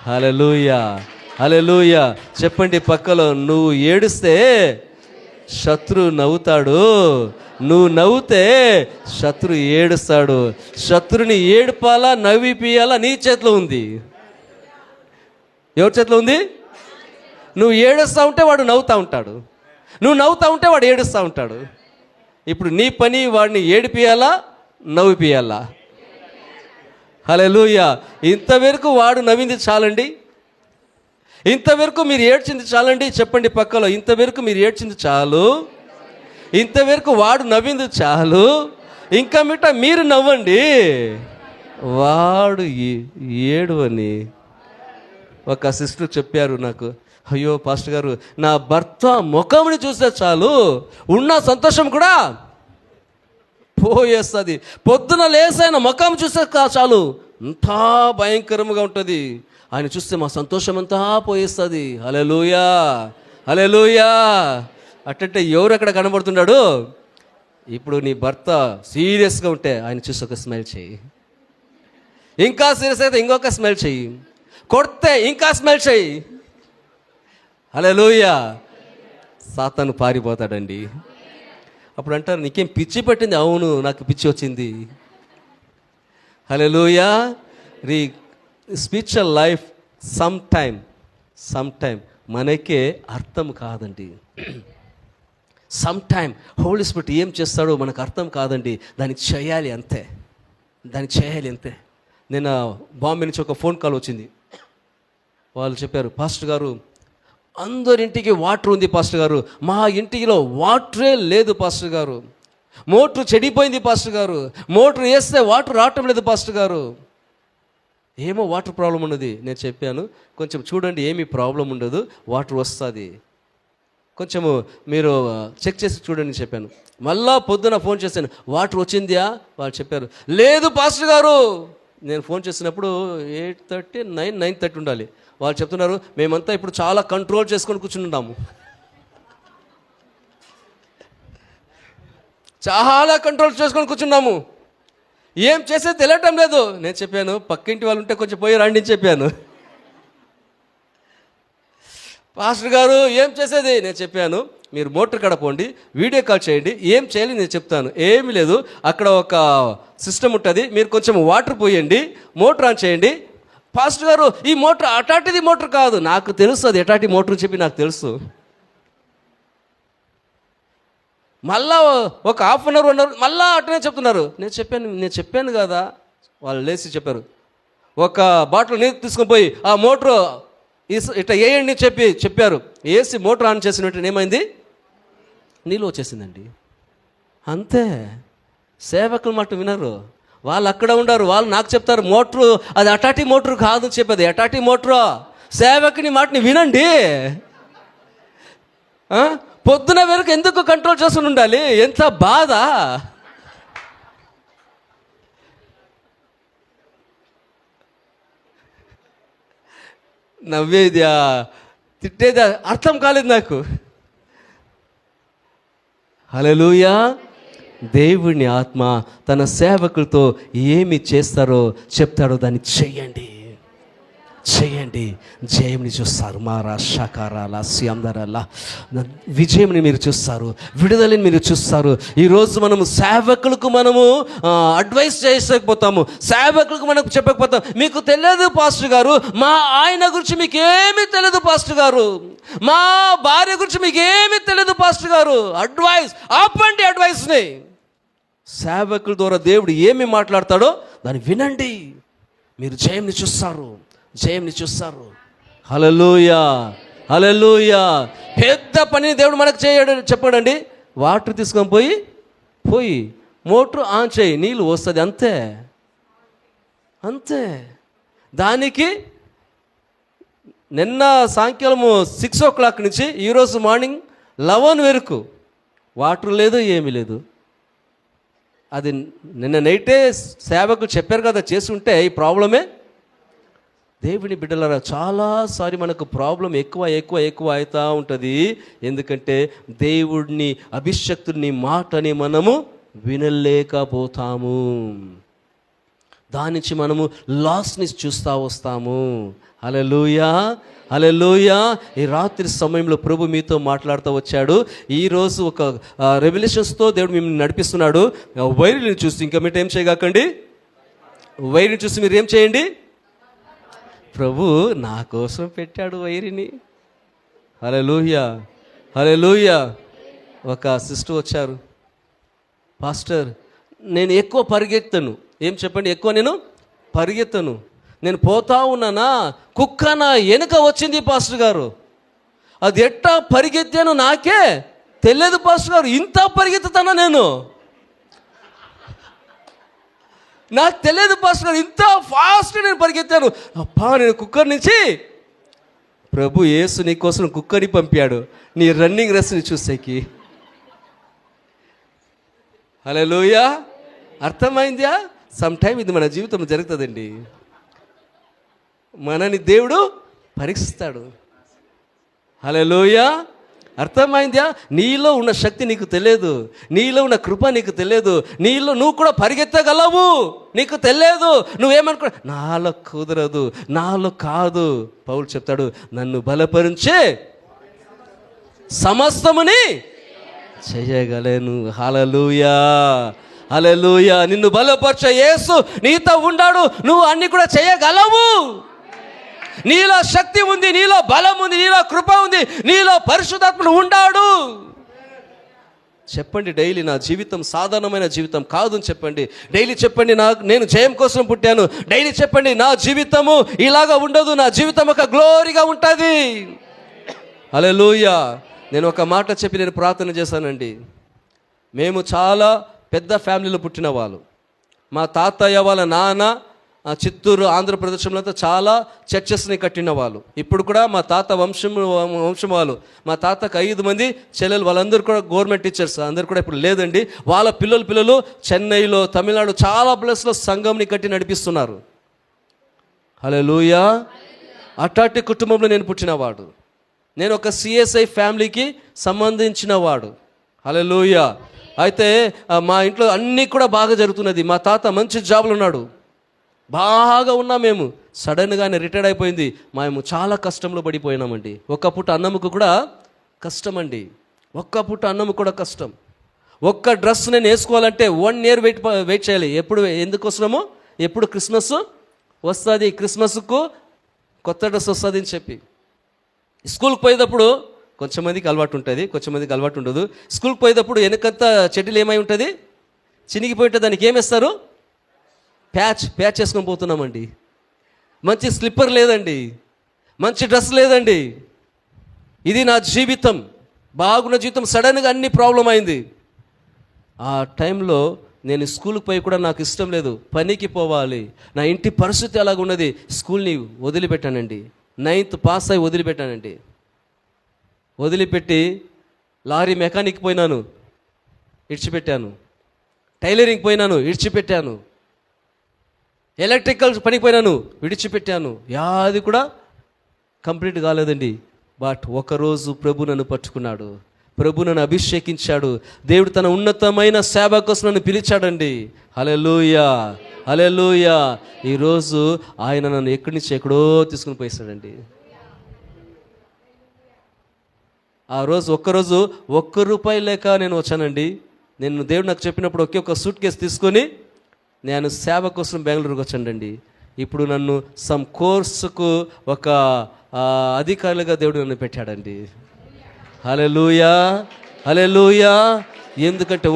హల్లెలూయా, హల్లెలూయా. చెప్పండి పక్కలో, నువ్వు ఏడుస్తే శత్రువు నవ్వుతాడు, నువ్వు నవ్వుతే శత్రువు ఏడుస్తాడు. శత్రుని ఏడుపాలా నవ్విపియాలా నీ చేతిలో ఉంది. ఎవరి చేతిలో ఉంది? నువ్వు ఏడుస్తూ ఉంటే వాడు నవ్వుతూ ఉంటాడు, నువ్వు నవ్వుతూ ఉంటే వాడు ఏడుస్తూ ఉంటాడు. ఇప్పుడు నీ పని వాడిని ఏడిపియాలా నవ్విపియాలా? హల్లెలూయా. ఇంతవరకు వాడు నవ్వింది చాలండి, ఇంతవరకు మీరు ఏడ్చింది చాలండి. చెప్పండి పక్కలో, ఇంతవరకు మీరు ఏడ్చింది చాలు, ఇంతవరకు వాడు నవ్వింది చాలు, ఇంకా మిట మీరు నవ్వండి, వాడు ఏడువని. ఒక సిస్టర్ చెప్పారు నాకు, అయ్యో పాస్టర్ గారు, నా భర్త ముఖంని చూస్తే చాలు ఉన్న సంతోషం కూడా పోయేస్తుంది. పొద్దున లేసైన ముఖం చూస్తే చాలు అంతా భయంకరంగా ఉంటుంది, ఆయన చూస్తే మా సంతోషం అంతా పోయేస్తుంది. హల్లెలూయా, హల్లెలూయా. అట్టంటే ఎవరు అక్కడ కనబడుతున్నాడు? ఇప్పుడు నీ భర్త సీరియస్గా ఉంటే ఆయన చూసి ఒక స్మైల్ చేయి, ఇంకా సీరియస్ అయితే ఇంకొక స్మైల్ చెయ్యి, కొడితే ఇంకా స్మైల్ చెయ్యి. హల్లెలూయా. సాతాను పారిపోతాడండి. అప్పుడు అంటారు, నీకేం పిచ్చి పట్టింది? అవును, నాకు పిచ్చి వచ్చింది. హల్లెలూయా. స్పిరిచువల్ లైఫ్ సమ్ టైమ్ మనకే అర్థం కాదండి. సమ్ టైమ్ హోలీ స్పిరిట్ ఏం చేస్తాడో మనకు అర్థం కాదండి, దానికి చేయాలి అంతే, దానికి చేయాలి అంతే. నేను బాంబే నుంచి ఒక ఫోన్ కాల్ వచ్చింది. వాళ్ళు చెప్పారు, పాస్టర్ గారు అందరింటికి వాటర్ ఉంది పాస్టర్ గారు, మా ఇంటిలో వాటరే లేదు పాస్టర్ గారు, మోటార్ చెడిపోయింది పాస్టర్ గారు, మోటార్ వేస్తే వాటర్ రావటం లేదు పాస్టర్ గారు. ఏమో వాటర్ ప్రాబ్లం ఉన్నది. నేను చెప్పాను, కొంచెం చూడండి, ఏమీ ప్రాబ్లం ఉండదు, వాటర్ వస్తుంది, కొంచెము మీరు చెక్ చేసి చూడండి చెప్పాను. మళ్ళా పొద్దున ఫోన్ చేశాను, వాటర్ వచ్చిందా? వాళ్ళు చెప్పారు, లేదు పాస్టర్ గారు. నేను ఫోన్ చేసినప్పుడు 8:30 9:30 ఉండాలి. వాళ్ళు చెప్తున్నారు, మేమంతా ఇప్పుడు చాలా కంట్రోల్ చేసుకొని కూర్చున్నాము, చాలా కంట్రోల్ చేసుకొని కూర్చున్నాము, ఏం చేసేది తెలియటం లేదు. నేను చెప్పాను, పక్కింటి వాళ్ళు ఉంటే కొంచెం పోయి రండి అని చెప్పాను. పాస్టర్ గారు ఏం చేసేది? నేను చెప్పాను, మీరు మోటార్ కాడ పోండి, వీడియో కాల్ చేయండి, ఏం చేయాలి నేను చెప్తాను. ఏమీ లేదు, అక్కడ ఒక సిస్టమ్ ఉంటుంది, మీరు కొంచెం వాటర్ పోయండి, మోటార్ ఆన్ చేయండి. పాస్టర్ గారు ఈ మోటార్ అటాటిది మోటార్ కాదు, నాకు తెలుసు అది ఎటాటి మోటార్ చెప్పి నాకు తెలుసు. మళ్ళా ఒక హాఫ్ అన్ అవర్ 1 అవర్ మళ్ళా అటనే చెప్తున్నారు. నేను చెప్పాను కదా. వాళ్ళు లేచి చెప్పారు, ఒక బాటిల్ నీరు తీసుకొని పోయి ఆ మోటార్ ఇట్లా వేయండి చెప్పారు. వేసి మోటార్ ఆన్ చేసిన వెంటనే ఏమైంది? నీళ్ళు వచ్చేసిందండి. అంతే. సేవకులు మాట వినరు, వాళ్ళు అక్కడ ఉండరు, వాళ్ళు నాకు చెప్తారు, మోటరు అది అటాటి మోటరు కాదు చెప్పేది, అటాటి మోటరు. సేవకుని మాటని వినండి. పొద్దున వరకు ఎందుకు కంట్రోల్ చేస్తూ ఉండాలి? ఎంత బాధ. నవ్వేదా తిట్టేదా అర్థం కాలేదు నాకు. హల్లెలూయా. దేవుని ఆత్మ తన సేవకులతో ఏమి చేస్తారో చెప్తాడో దాన్ని చెయ్యండి, చేయండి, జయంని చూస్తారు. మారా షకారాల సియందరాల విజయంని మీరు చూస్తారు, విడుదలని మీరు చూస్తారు. ఈరోజు మనము సేవకులకు మనము అడ్వైస్ చేయకపోతాము, సేవకులకు మనకు చెప్పకపోతాం. మీకు తెలియదు పాస్టర్ గారు, మా ఆయన గురించి మీకు ఏమీ తెలియదు పాస్టర్ గారు, మా భార్య గురించి మీకు ఏమీ తెలియదు పాస్టర్ గారు. అడ్వైస్ ఆపండి, అడ్వైస్ని. సేవకుల ద్వారా దేవుడు ఏమి మాట్లాడతాడో దాన్ని వినండి, మీరు జయంని చూస్తారు, జయంని చూస్తారు. హల్లెలూయా, హల్లెలూయా. పెద్ద పని దేవుడు మనకు చెప్పాడండి. వాటర్ తీసుకొని పోయి మోటార్ ఆన్ చేయి, నీళ్ళు వస్తుంది, అంతే అంతే. దానికి నిన్న సాయంకాలము 6 o'clock నుంచి ఈరోజు మార్నింగ్ 11 వరకు వాటర్ లేదు, ఏమీ లేదు. అది నిన్న నైటే సేవకులు చెప్పారు కదా, చేస్తుంటే ఈ ప్రాబ్లమే. దేవుని బిడ్డలారా, చాలాసారి మనకు ప్రాబ్లం ఎక్కువ అవుతూ ఉంటుంది. ఎందుకంటే దేవుడిని, అభిషక్తుని మాటని మనము వినలేకపోతాము. దాని నుంచి మనము లాస్ని చూస్తూ వస్తాము. హల్లెలూయా, హల్లెలూయా. ఈ రాత్రి సమయంలో ప్రభు మీతో మాట్లాడుతూ వచ్చాడు. ఈరోజు ఒక రెవల్యూషన్స్తో దేవుడు మిమ్మల్ని నడిపిస్తున్నాడు. వైరిని చూసి ఇంకా మీరు ఏం చేయగాకండి. వైరిని చూసి మీరు ఏం చేయండి. ప్రభు నా కోసం పెట్టాడు వైరిని. హల్లెలూయా, హల్లెలూయా. ఒక సిస్టర్ వచ్చారు, పాస్టర్ నేను ఎక్కువ పరిగెత్తను. ఏం చెప్పండి, ఎక్కువ నేను పరిగెత్తను. నేను పోతా ఉన్నానా, కుక్క నా వెనుక వచ్చింది పాస్టర్ గారు. అది ఎట్టా పరిగెత్తాను నాకే తెలియదు పాస్టర్ గారు. ఇంత పరిగెత్తుతానా నేను, నాకు తెలియదు పాస్టర్ గారు, ఇంత ఫాస్ట్ నేను పరిగెత్తాను. అబ్బా, నేను కుక్కర్ నుంచి ప్రభు యేసు నీ కోసం కుక్కని పంపాడు నీ రన్నింగ్ రేస్ని చూసేకి. హల్లెలూయా. అర్థమైందా? సమ్ టైం ఇది మన జీవితంలో జరుగుతుందండి. మనని దేవుడు పరీక్షిస్తాడు. హల్లెలూయా. అర్థమైందా? నీలో ఉన్న శక్తి నీకు తెలియదు, నీలో ఉన్న కృప నీకు తెలియదు, నువ్వు కూడా పరిగెత్తగలవు, నీకు తెలియదు. నువ్వేమనుకో నాలో కుదరదు, నాలో కాదు. పౌలు చెప్తాడు, నన్ను బలపరించే సమస్తముని చేయగలను. హల్లెలూయా, హల్లెలూయా. నిన్ను బలపరిచే యేసు నీతో ఉన్నాడు. నువ్వు అన్ని కూడా చేయగలవు. నీలో శక్తి ఉంది, నీలో బలం ఉంది, నీలో కృప ఉంది, నీలో పరిశుద్ధాత్ముడు ఉన్నాడు. చెప్పండి డైలీ, నా జీవితం సాధారణమైన జీవితం కాదు అని చెప్పండి. డైలీ చెప్పండి, నేను జయం కోసం పుట్టాను. డైలీ చెప్పండి, నా జీవితము ఇలాగా ఉండదు, నా జీవితం ఒక గ్లోరీగా ఉంటుంది. హల్లెలూయా. నేను ఒక మాట చెప్పి నేను ప్రార్థన చేశానండి. మేము చాలా పెద్ద ఫ్యామిలీలో పుట్టిన వాళ్ళు. మా తాతయ్య వాళ్ళ నాన్న చిత్తూరు ఆంధ్రప్రదేశ్లో చాలా చర్చెస్ని కట్టిన వాళ్ళు. ఇప్పుడు కూడా మా తాత వంశం వాళ్ళు, మా తాతకు 5 మంది చెల్లెలు, వాళ్ళందరూ కూడా గవర్నమెంట్ టీచర్స్, అందరూ కూడా ఇప్పుడు లేదండి. వాళ్ళ పిల్లలు చెన్నైలో, తమిళనాడు చాలా ప్లేస్లో సంఘంని కట్టి నడిపిస్తున్నారు. హల్లెలూయా. అట్లాంటి కుటుంబంలో నేను పుట్టినవాడు. నేను ఒక సిఎస్ఐ ఫ్యామిలీకి సంబంధించిన వాడు. హల్లెలూయా. అయితే మా ఇంట్లో అన్నీ కూడా బాగా జరుగుతున్నది. మా తాత మంచి జాబ్లో ఉన్నాడు, బాగా ఉన్నాం. మేము సడన్గానే రిటైర్డ్ అయిపోయింది. మేము చాలా కష్టంలో పడిపోయినామండి. ఒక్క పూట అన్నముకు కూడా కష్టం అండి. ఒక్క పూట అన్నము కూడా కష్టం. ఒక్క డ్రెస్ నేను వేసుకోవాలంటే 1 year వెయిట్ చేయాలి. ఎప్పుడు ఎందుకోసమో, ఎప్పుడు క్రిస్మస్ వస్తుంది, క్రిస్మస్కు కొత్త డ్రెస్ వస్తుంది అని చెప్పి. స్కూల్కి పోయేటప్పుడు కొంచెంమందికి అలవాటు ఉంటుంది, కొంచెంమందికి అలవాటు ఉండదు. స్కూల్కి పోయేటప్పుడు వెనకంతా చెడ్డీలు ఏమై ఉంటుంది, చినిగిపోయి ఉంటుంది. దానికి ఏమేస్తారు, ప్యాచ్ వేసుకొని పోతున్నామండి. మంచి స్లిప్పర్ లేదండి, మంచి డ్రెస్ లేదండి. ఇది నా జీవితం, బాగున్న జీవితం. సడన్గా అన్ని ప్రాబ్లం అయింది. ఆ టైంలో నేను స్కూల్కి పోయి కూడా నాకు ఇష్టం లేదు, పనికి పోవాలి. నా ఇంటి పరిస్థితి అలాగ ఉన్నది. స్కూల్ని వదిలిపెట్టానండి. 9th పాస్ అయి వదిలిపెట్టానండి. వదిలిపెట్టి లారీ మెకానిక్ పోయినాను, ఇడిచిపెట్టాను. టైలరింగ్ పోయినాను, ఇడిచిపెట్టాను. ఎలక్ట్రికల్ పనికి పోయినాను, విడిచిపెట్టాను. యాది కూడా కంప్లీట్ కాలేదండి. బట్ ఒకరోజు ప్రభు నన్ను పట్టుకున్నాడు, ప్రభు నన్ను అభిషేకించాడు. దేవుడు తన ఉన్నతమైన సేవ కోసం నన్ను పిలిచాడండి. హల్లెలూయా, హల్లెలూయా. ఈరోజు ఆయన నన్ను ఎక్కడి నుంచి ఎక్కడో తీసుకుని పోయిస్తాడండి. ఆ రోజు ఒక్కరోజు ₹1 లేక నేను వచ్చానండి. నేను దేవుడు నాకు చెప్పినప్పుడు ఒక సూట్ కేసు తీసుకొని నేను సేవ కోసం బెంగళూరుకి వచ్చానండి. ఇప్పుడు నన్ను సమ్ కోర్సుకు ఒక అధికారులుగా దేవుడు నన్ను పెట్టాడండి. హల్లెలూయా, హల్లెలూయా. ఎందుకంటే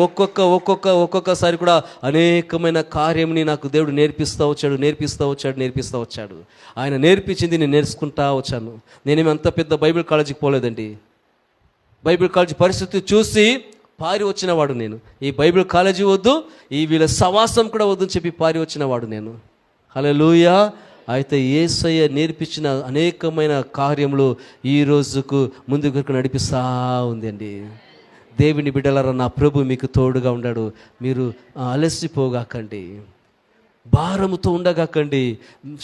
ఒక్కొక్కసారి కూడా అనేకమైన కార్యంని నాకు దేవుడు నేర్పిస్తూ వచ్చాడు. ఆయన నేర్పించింది నేను నేర్చుకుంటా వచ్చాను. నేనేమి అంత పెద్ద బైబిల్ కాలేజీకి పోలేదండి. బైబిల్ కాలేజీ పరిస్థితి చూసి పారి వచ్చినవాడు నేను. ఈ బైబిల్ కాలేజీ వద్దు, ఈ వీళ్ళ సవాసం కూడా వద్దు అని చెప్పి పారి వచ్చినవాడు నేను. హల్లెలూయా. అయితే యేసయ్య నేర్పించిన అనేకమైన కార్యములు ఈ రోజుకు ముందుకు నడిపిస్తూ ఉంది అండి. దేవుని బిడ్డలారా, నా ప్రభు మీకు తోడుగా ఉన్నాడు. మీరు అలసిపోగాకండి. భారముతో ఉండగాకండి,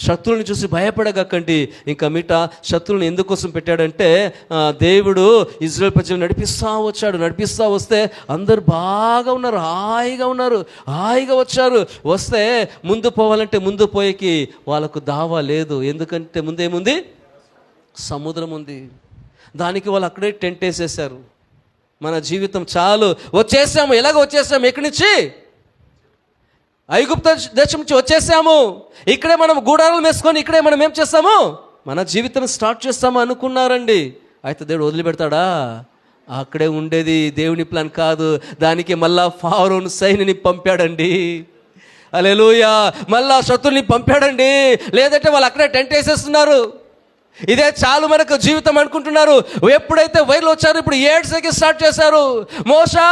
శత్రువుని చూసి భయపడగాకండి. ఇంకా మిగతా శత్రువుని ఎందుకోసం పెట్టాడంటే దేవుడు ఇజ్రాయెల్ ప్రజలు నడిపిస్తూ వస్తే అందరు బాగా ఉన్నారు, హాయిగా వచ్చారు. వస్తే ముందు పోవాలంటే ముందు పోయేకి వాళ్ళకు దావా లేదు. ఎందుకంటే ముందేముంది? సముద్రం ఉంది. దానికి వాళ్ళు అక్కడే టెంట్ వేసేసారు. మన జీవితం చాలు, వచ్చేసాము. ఎలాగ వచ్చేసాము? ఎక్కడి నుంచి? ఐగుప్తు దేశం నుంచి వచ్చేసాము. ఇక్కడే మనం గూడారాలు వేసుకొని ఇక్కడే మనం ఏం చేస్తాము? మన జీవితం స్టార్ట్ చేస్తాము అనుకున్నారండి. అయితే దేవుడు వదిలిపెడతాడా? అక్కడే ఉండేది దేవుని ప్లాన్ కాదు. దానికి మళ్ళా ఫారోను సైన్యాన్ని పంపాడండి. హల్లెలూయా. మళ్ళా శత్రువుని పంపాడండి. లేదంటే వాళ్ళు అక్కడే టెంట్ వేసేస్తున్నారు. ఇదే చాలు మనకు జీవితం అనుకుంటున్నారు. ఎప్పుడైతే వైర్లు వచ్చారు, ఇప్పుడు ఏడ్స్కి స్టార్ట్ చేశారు. మోషా,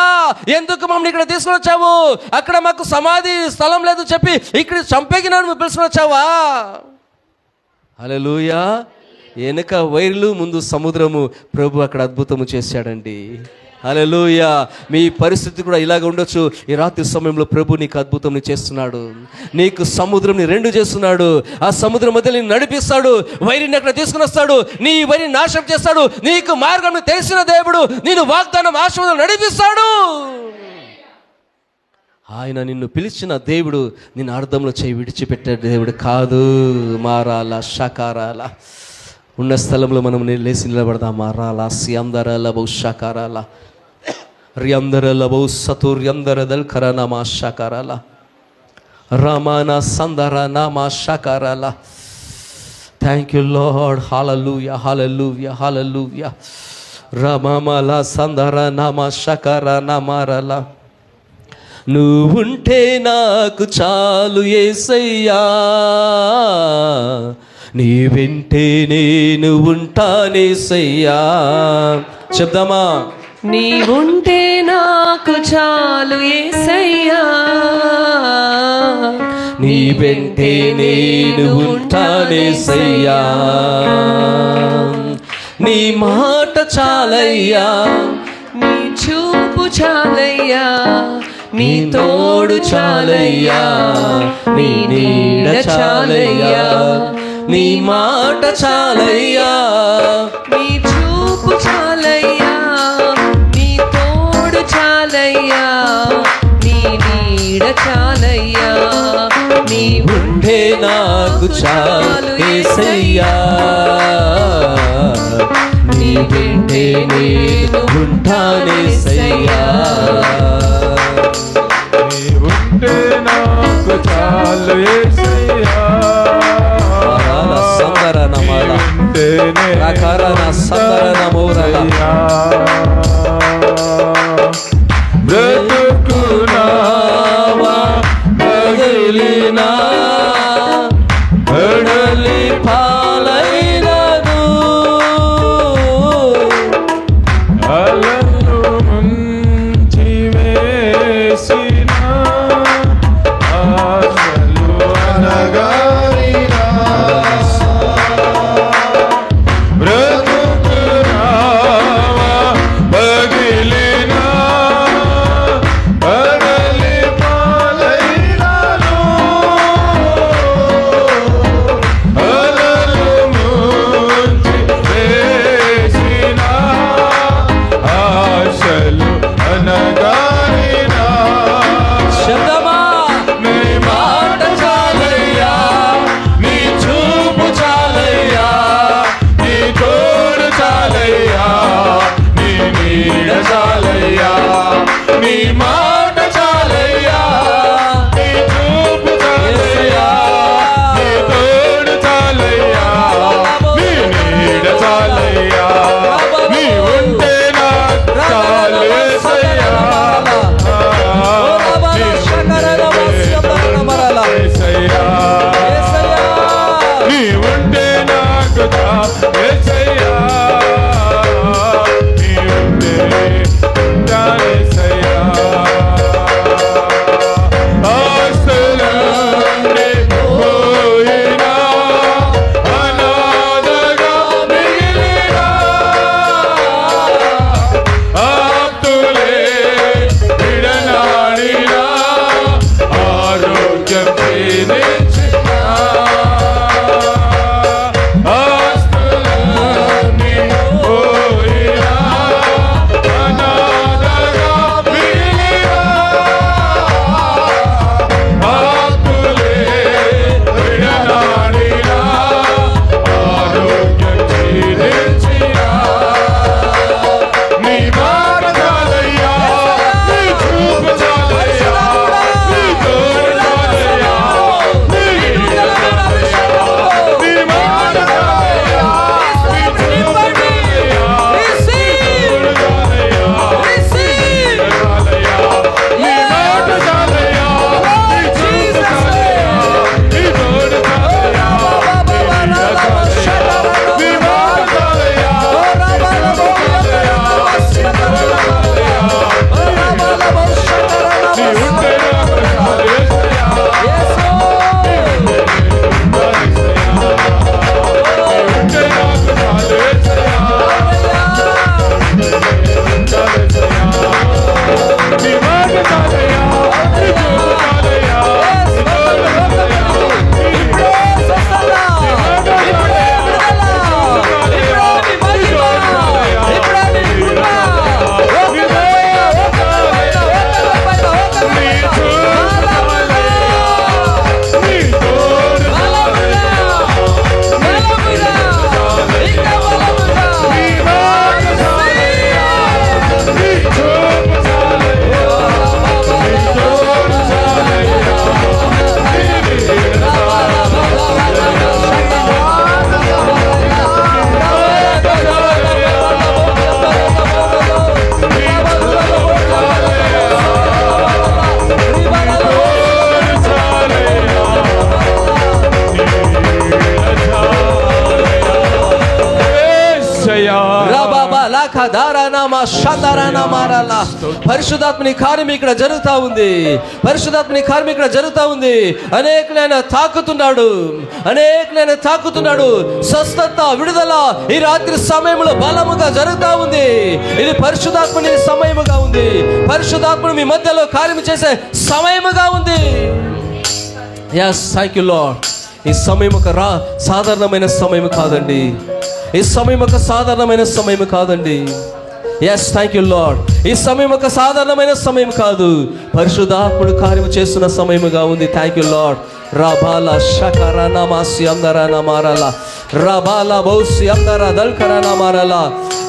ఎందుకు మమ్మల్ని ఇక్కడ తీసుకుని వచ్చావు? అక్కడ మాకు సమాధి స్థలం లేదు చెప్పి ఇక్కడ చంపేకి నన్ను పిలుచుకుని వచ్చావా? హల్లెలూయా. వెనక వైర్లు, ముందు సముద్రము. ప్రభు అక్కడ అద్భుతము చేశాడండి. హల్లెలూయా. మీ పరిస్థితి కూడా ఇలాగ ఉండొచ్చు. ఈ రాత్రి సమయంలో ప్రభు నీకు అద్భుతం చేస్తున్నాడు. నీకు సముద్రంని రెండు చేస్తున్నాడు. ఆ సముద్రం మధ్య నేను నడిపిస్తాడు. వైరిని అక్కడ తీసుకుని వస్తాడు. నీ వైరిని నాశనం చేస్తాడు. నీకు మార్గం తెలిసిన దేవుడు నేను వాగ్దానం ఆశీర్వాదం నడిపిస్తాడు. ఆయన నిన్ను పిలిచిన దేవుడు నిన్ను అర్థంలో చేయి విడిచిపెట్టే దేవుడు కాదు. మారాలా, షకారాల ఉన్న స్థలంలో మనం లేచి నిలబడదాం. మారాలా సియందరాల బహుషకారాల రియందరల బహు సతుర్యందరదల్ కరనామా షకారాల రమానా సందర నామా షకారాల. Thank you Lord. Hallelujah, hallelujah, hallelujah. రమామల సందర నామా షకర నమరల. నువ్వుంటే నాకు చాలు యేసయ్యా, నీ వెంటే నేను ఉంటానేసయ్యా. చెప్దామా? నీవుంటే నాకు చాలు యేసయ్యా, నీ వెంటే నేను ఉంటానేసయ్యా. నీ మాట చాలయ్యా, నీ చూపు చాలయ్యా, నీ తోడు చాలయ్యా, నీ నీడ చాలయ్యా. నీ మాట చాలయ్యా, నీ చూపు చాలయ్యా, నీ తోడు చాలయ్యా, నీ నీడ చాలయ్యా. నీ ఉండే నాకు చాలు యేసయ్యా, నీ వెంటే నేను ఉంటానేసయ్యా. నీ ఉంటే నాకు చాలు యేసయ్యా, సందర నమల రకరన సందర నమోరల. బ్రతుకునావా పగిలినా ఎడలి పాలైనను, అలను ముంచి వేసిన ఆశలు అనగారినా. బ్రతుకునావా రాబాలనామా షందరానామారాలా. పరిశుద్ధాత్మని కార్యం ఇక్కడ జరుగుతా ఉంది. పరిశుద్ధాత్మని కార్యం ఇక్కడ జరుగుతా ఉంది. అనేకులైన తాకుతున్నాడు. స్వస్థత, విడుదల ఈ రాత్రి సమయంలో బలముగా జరుగుతా ఉంది. ఇది పరిశుద్ధాత్మని సమయముగా ఉంది. పరిశుద్ధాత్మను మీ మధ్యలో కార్యం చేసే సమయముగా ఉంది. yes thank you lord. ఈ సమయం ఒక సాధారణమైన సమయం కాదండి. ఈ సమయం ఒక సాధారణమైన సమయం కాదండి. yes thank you lord. ఈ సమయం ఒక సాధారణమైన సమయం కాదు. పరిశుద్ధాత్ముడు కార్యము చేస్తున్న సమయముగా ఉంది. Thank you Lord. రాబాలా షకరానా మాసి అందరానా మారాలా, రాబాలా బౌసి అందరా దల్కరానా మారాలా.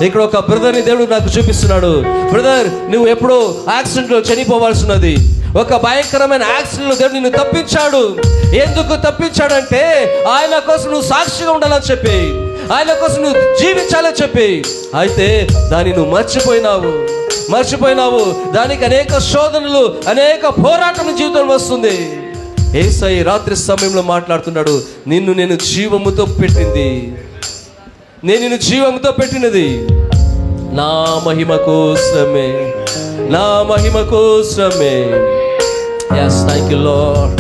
ఇక్కడ ఒక బ్రదర్ని దేవుడు నాకు చూపిస్తున్నాడు. బ్రదర్, నువ్వు ఎప్పుడో యాక్సిడెంట్లో చనిపోవాల్సినది. ఒక భయంకరమైన యాక్సిడెంట్లో దేవుడు నిన్ను తప్పించాడు. ఎందుకు తప్పించాడంటే ఆయన కోసం నువ్వు సాక్షిగా ఉండాలని చెప్పి, ఆయన కోసం నువ్వు జీవించాలని చెప్పి. అయితే దాన్ని నువ్వు మర్చిపోయినావు. దానికి అనేక శోధనలు, అనేక పోరాటం జీవితంలో వస్తుంది. యేసయ్య రాత్రి సమయంలో మాట్లాడుతున్నాడు. నేను జీవముతో పెట్టినది నా మహిమ కోసమే. yes thank you lord.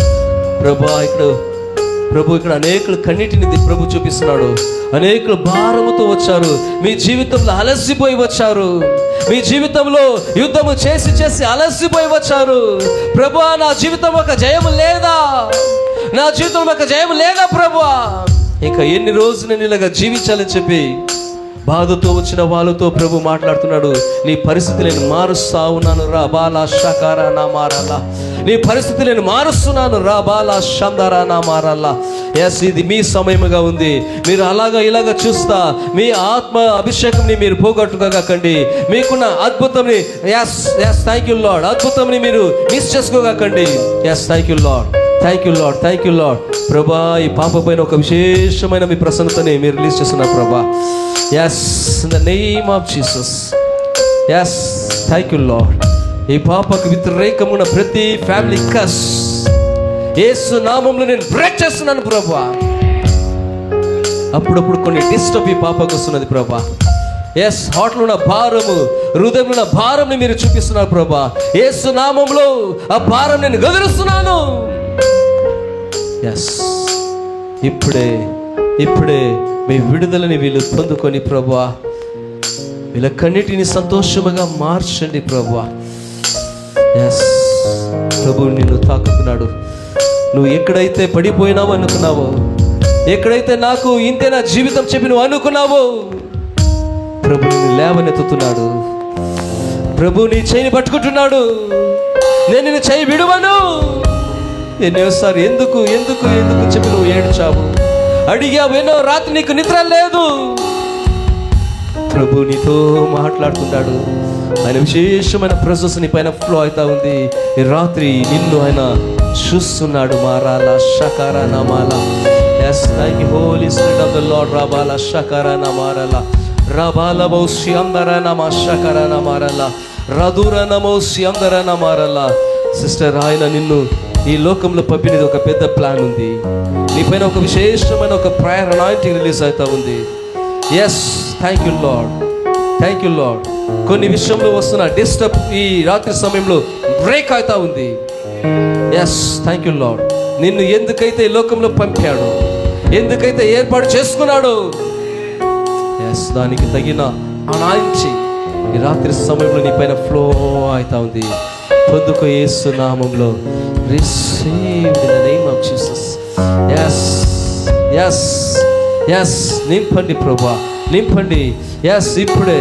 ప్రభు ఇక్కడ అనేకులు కన్నిటిని ప్రభు చూపిస్తున్నాడు. అనేకులు భారముతో వచ్చారు. మీ జీవితంలో అలసిపోయి వచ్చారు. మీ జీవితంలో యుద్ధము చేసి అలసిపోయి వచ్చారు. ప్రభువా, నా జీవితం ఒక జయము లేదా ప్రభువా? ఇంకా ఎన్ని రోజులు నేను ఇలాగా జీవించాలని చెప్పి బాధతో వచ్చిన వాళ్ళతో ప్రభు మాట్లాడుతున్నాడు. నీ పరిస్థితి నేను మారుస్తా ఉన్నాను. రా బాలా షకారా నా మారాలా. నీ పరిస్థితి నేను మారుస్తున్నాను. రా బాలా షందరా నా మారాలా. ఎస్, ఇది మీ సమయముగా ఉంది. మీరు ఇలాగా చూస్తా మీ ఆత్మ అభిషేకంని మీరు పోగొట్టుకోకండి. మీకున్న అద్భుతంని థ్యాంక్ యూ లార్డ్, అద్భుతంని మీరు మిస్ చేసుకోకండి. Thank you Lord. ప్రభా, ఈ పాప పైన ఒక విశేషమైన మీ ప్రసన్నతని మీరు రిలీజ్ చేస్తున్నారు ప్రభా. yes in the name of jesus. yes thank you lord. ఈ పాపకు వ్యతిరేకమున ప్రతి ఫ్యామిలీ కస్ యేసు నామములో నేను బ్రేక్ చేస్తున్నాను ప్రభా. అప్పుడప్పుడు కొన్ని డిస్టర్బ్ ఈ పాపకు వస్తున్నది ప్రభా. ఎస్, హార్ట్లో ఉన్న భారము, హృదయంలో ఉన్న భారంని మీరు చూపిస్తున్నారు ప్రభా. యేసు నామములో ఆ భారం నేను గదిలిస్తున్నాను. ఎస్, ఇప్పుడే మీ విడుదలని వీళ్ళు పొందుకొని ప్రభువా, వీళ్ళకన్నిటిని సంతోషముగా మార్చండి ప్రభువా. ఎస్, ప్రభు నిన్ను తాకుతున్నాడు. నువ్వు ఎక్కడైతే పడిపోయినావు అనుకున్నావో, ఎక్కడైతే నాకు ఇంతే నా జీవితం చెప్పి నువ్వు అనుకున్నావో, ప్రభు నిన్ను లేవనెత్తుతున్నాడు. ప్రభు నీ చేయిని పట్టుకుంటున్నాడు. నేను నిన్ను చేయి విడువను. ఎన్నోసారి ఎందుకు చెప్పి నువ్వు ఏడ్చావు, అడిగావు. ఎన్నో రాత్రి నీకు నిద్ర లేదు. ప్రభు నీతో మాట్లాడుతున్నాడు. ఆయన విశేషమైన ప్రసెస్ నీ పైన ఫ్లో అవుతా ఉంది. ఈ రాత్రి నిన్ను ఆయన చూస్తున్నాడు. మారాలా షకారా నమాలా. Yes, thank you Holy Spirit of the Lord. రాబాలా షకారా నమారాలా, రాబాలా బౌసి అందరా నమా షకారా నమారాలా, రదురా నమోసి అందరా నమారాలా. సిస్టర్, ఆయన నిన్ను ఈ లోకంలో పంపినది ఒక పెద్ద ప్లాన్ ఉంది. నీ పైన ఒక విశేషమైన ఒక ప్రేయర్ అనాయింటింగ్ రిలీజ్ అవుతా ఉంది. Yes, thank you Lord. కొన్ని విషయంలో వస్తున్న డిస్టర్బ్ ఈ రాత్రి సమయంలో బ్రేక్ అవుతా ఉంది. Yes, thank you Lord. నిన్ను ఎందుకైతే ఈ లోకంలో పంపాడు, ఎందుకైతే ఏర్పాటు చేసుకున్నాడు, ఎస్, దానికి తగిన అనాయించి ఈ రాత్రి సమయంలో నీ పైన ఫ్లో అవుతా ఉంది. పొందుకో యేసు నామములో. Receive in the name of Jesus. Yes. నింపండి ప్రభా, నింపండి. ఎస్, ఇప్పుడే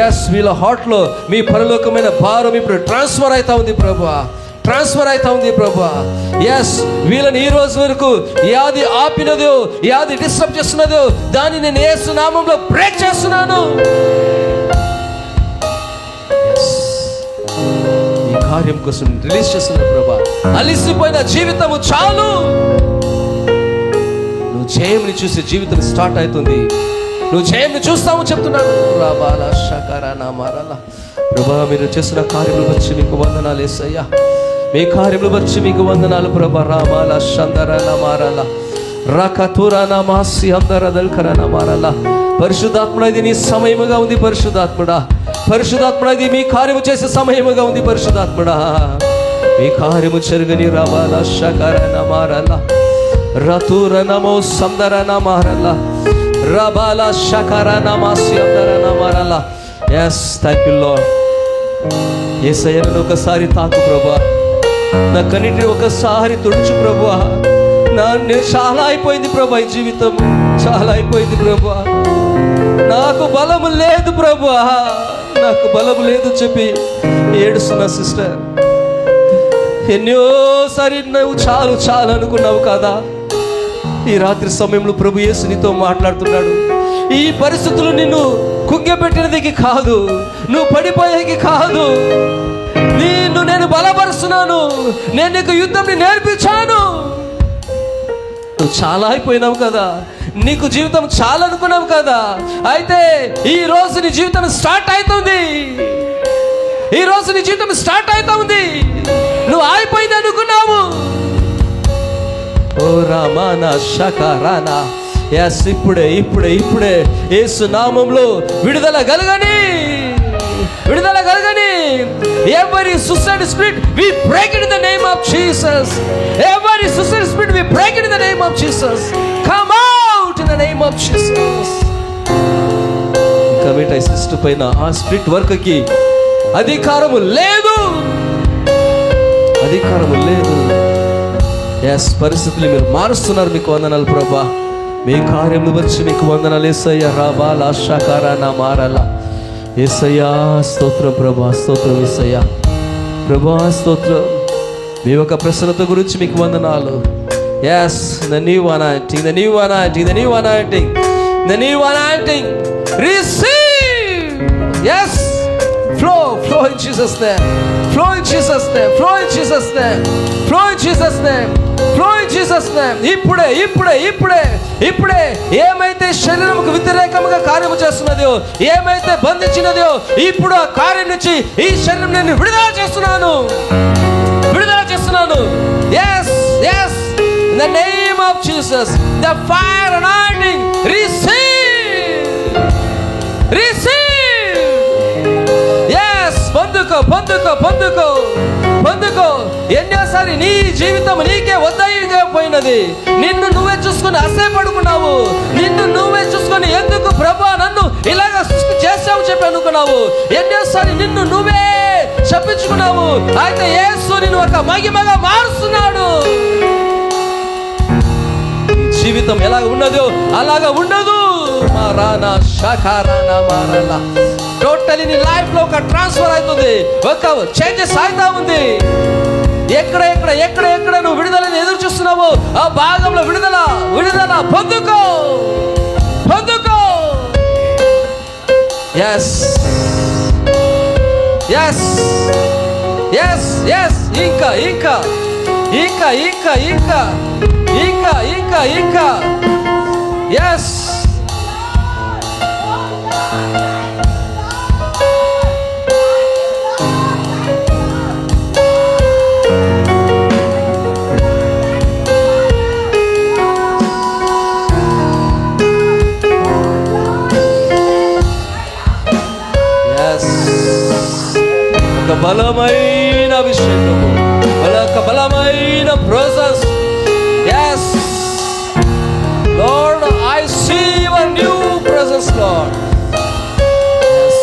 ఎస్, వీళ్ళ హార్ట్లో మీ పరలోకమైన భారం ఇప్పుడు ట్రాన్స్ఫర్ అవుతా ఉంది ప్రభా. ఎస్, వీళ్ళని ఈ రోజు వరకు యాది ఆపినదో, యాది డిస్టర్బ్ చేస్తున్నదో, దాన్ని నేను యేసు నామములో బ్రేక్ చేస్తున్నాను. కార్యం కోసం రిలీజ్ చేస్తున్నారు ప్రభా. అలిసిపోయిన జీవితము చాలు. నువ్వు జయంని చూసే జీవితం స్టార్ట్ అవుతుంది. నువ్వు జయంని చూస్తావు చెప్తున్నాను. రాబాలా షకారా నా మారాలా. ప్రభా, మీరు చేస్తున్న కార్యములు వచ్చి మీకు వందనాలు యేసయ్యా. మీ కార్యములు వచ్చి మీకు వందనాలు ప్రభా. రాబాలా షందరా నా మారాలా, రకతురనమాసి అందరదల్కరనమారల. పరిశుద్ధాత్ముడా, ఇది నీ సమయముగా ఉంది. పరిశుద్ధాత్ముడా, పరిశుద్ధాత్ముడా, ఇది మీ కార్యము చేసే సమయముగా ఉంది. పరిశుద్ధాత్ముడా, మీ కార్యము చెరుగని రవాల శకరనమారల రతురనమో సందరనమారల రబాల శకరనమాసి అందరనమారల. Yes, thank you Lord. యేసయ్యను ఒకసారి తాకు ప్రభువా, నా కన్నిటిని ఒకసారి తుడుచు ప్రభువా. నేను చాలా అయిపోయింది ప్రభా, ఈ జీవితం చాలా అయిపోయింది ప్రభువా. నాకు బలము లేదు ప్రభువా, నాకు బలము లేదు చెప్పి ఏడుస్తున్నా సిస్టర్. ఎన్నోసారి నువ్వు చాలు చాలు అనుకున్నావు కదా. ఈ రాత్రి సమయంలో ప్రభు యేసు నీతో మాట్లాడుతున్నాడు. ఈ పరిస్థితులు నిన్ను కుంగపెట్టినదికి కాదు, నువ్వు పడిపోయేకి కాదు. నేను బలపరుస్తున్నాను, నేను నీకు యుద్ధంని నేర్పించాను. నువ్వు చాలా అయిపోయినావు కదా, నీకు జీవితం చాలా అనుకున్నావు కదా. అయితే ఈ రోజు నీ జీవితం స్టార్ట్ అవుతుంది. ఈ రోజు నీ జీవితం స్టార్ట్ అవుతుంది. నువ్వు అయిపోయింది అనుకున్నావు. ఓ రామానా శకరానా. ఎస్, ఇప్పుడే ఇప్పుడే ఇప్పుడే యేసు నామములో విడుదల కలగని, విడుదల కలగని. Every suicide spirit we break it in the name of Jesus. Every suicide spirit we break it in the name of Jesus. Come out in the name of Jesus. Commit sister పైన ఆ spirit work కి అధికారము లేదు, అధికారము లేదు. Yes, పరిస్థితులు మీరు మారుస్తున్నారు. మీకు వందనాలు ప్రభా, మీ కార్యములు వచ్చి మీకు వందనాలు. యేసయ్య రాబాల శకరన మారల. యేసయ్యా స్తోత్రం ప్రభా, స్తోత్రం యేసయ్యా ప్రభా, స్తోత్రం. మీ యొక్క ప్రసన్నత గురించి మీకు వందనాలు. Yes, the new anointing, the new anointing, the new anointing, the new anointing. Receive. Yes, flow, flow in Jesus' name, flow in Jesus' name, flow in Jesus' name, flow in Jesus' name, flow in Jesus' name. ఇప్పుడే ఇప్పుడే ఇప్పుడే ఇప్పుడే ఏమైతే శరీరముకు వ్యతిరేకముగా కార్యము చేస్తున్నదో, ఏమైతే బంధించినదో, ఇప్పుడు ఆ కార్యం నుంచి ఈ శరీరం నేను విడుదల చేస్తున్నాను, విడుదల చేస్తున్నాను. Yes, yes, in the name of Jesus, the fire anointing, receive, receive. Yes, పొందుకో పొందుకో పొందుకో పొందుకో. ఎన్నోసారి నీ జీవితం నీకే వద్దయిగా పోయినది. నిన్ను నువ్వే చూసుకొని అసహ్యపడుకున్నావు. నిన్ను నువ్వే చూసుకొని ఎందుకు ప్రభా నన్ను ఇలాగ సృష్టి చేసావు చెప్పి అనుకున్నావు. ఎన్నోసారి నిన్ను నువ్వే చెప్పించుకున్నావు. అయితే యేసు నిన్ను ఒక మహిమగా మారుస్తున్నాడు. జీవితం ఎలా ఉన్నదో అలాగా ఉండదు. మారానా శకరానా మారాలా. టోటలీ నీ లైఫ్ లో ఒక ట్రాన్స్ఫర్ అవుతుంది, ఒక చేంజెస్ అవుతా ఉంది. ఎక్కడ ఎక్కడ ఎక్కడ ఎక్కడ నువ్వు విడుదలని ఎదురు చూస్తున్నావు, ఆ భాగంలో విడుదల విడుదల పొందుకో పొందుకో. Yes yes yes yes. ఇంకా ఇంకా ఇంకా ఇంకా ఇంకా ఇంకా ఇంకా ఇంకా. ఎస్, ఒక బలమైన అభిషేకము, ఒక బలమైన presence. Yes, Lord, I see your new presence, Lord. Yes,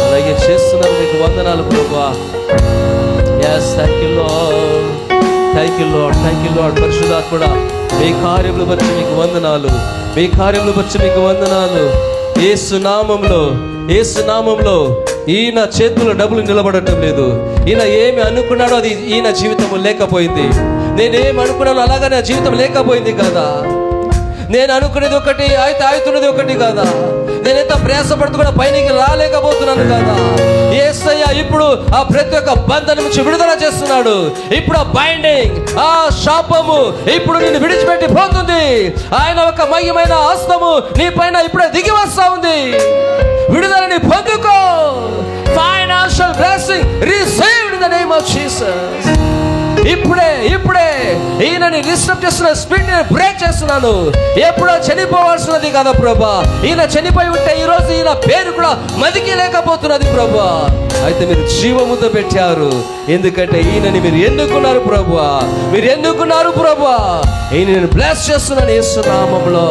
అలాగే చేస్తున్నారు. మీకు వందనాలు ప్రభువా. Yes, thank you Lord, thank you Lord, thank you Lord. పరిశుద్ధాత్ముడా, మీ కార్యములు బట్టి మీకు వందనాలు, మీ కార్యములు బట్టి మీకు వందనాలు. యేసు నామములో, యేసు నామములో. ఈయన చేతుల్లో డబ్బులు నిలబడటం లేదు. ఈయన ఏమి అనుకున్నాడో అది ఈయన జీవితం లేకపోయింది. నేనేమి అనుకున్నాను అలాగా నా జీవితం లేకపోయింది కదా. నేను అనుకునేది ఒకటి అయితే అవుతున్నది ఒకటి కదా. నేనెంత ప్రయాసపడుతూ కూడా పైనకి రాలేకపోతున్నాను కదా. యేసయ్య ఇప్పుడు ఆ ప్రతి ఒక్క బంధం నుంచి విడుదల చేస్తున్నాడు. ఇప్పుడు ఆ బైండింగ్, ఆ శాపము ఇప్పుడు నిన్ను విడిచిపెట్టి పోతుంది. ఆయన ఒక మహిమైన హస్తము నీ పైన ఇప్పుడే దిగి వస్తా ఉంది. విడుదలని పొందుకో. Financial blessing received in the name of Jesus. ఇప్పుడే ఈయనని డిస్టర్బ్ చేస్తున్న స్పిరిట్ ని బ్రేక్ చేస్తున్నాను. ఎప్పుడో చనిపోవాల్సినది కదా ప్రభా. ఈయన చనిపోయి ఉంటే ఈ రోజు ఈయన పేరు కూడా మదికి లేకపోతున్నది ప్రభా. అయితే మీరు జీవముతో పెట్టారు, ఎందుకంటే ఈయనని మీరు ఎన్నుకున్నారు ప్రభా. మీరు ఎన్నుకున్నారు ప్రభా. ఈయనని బ్లెస్ చేస్తున్నాను యేసు నామములో.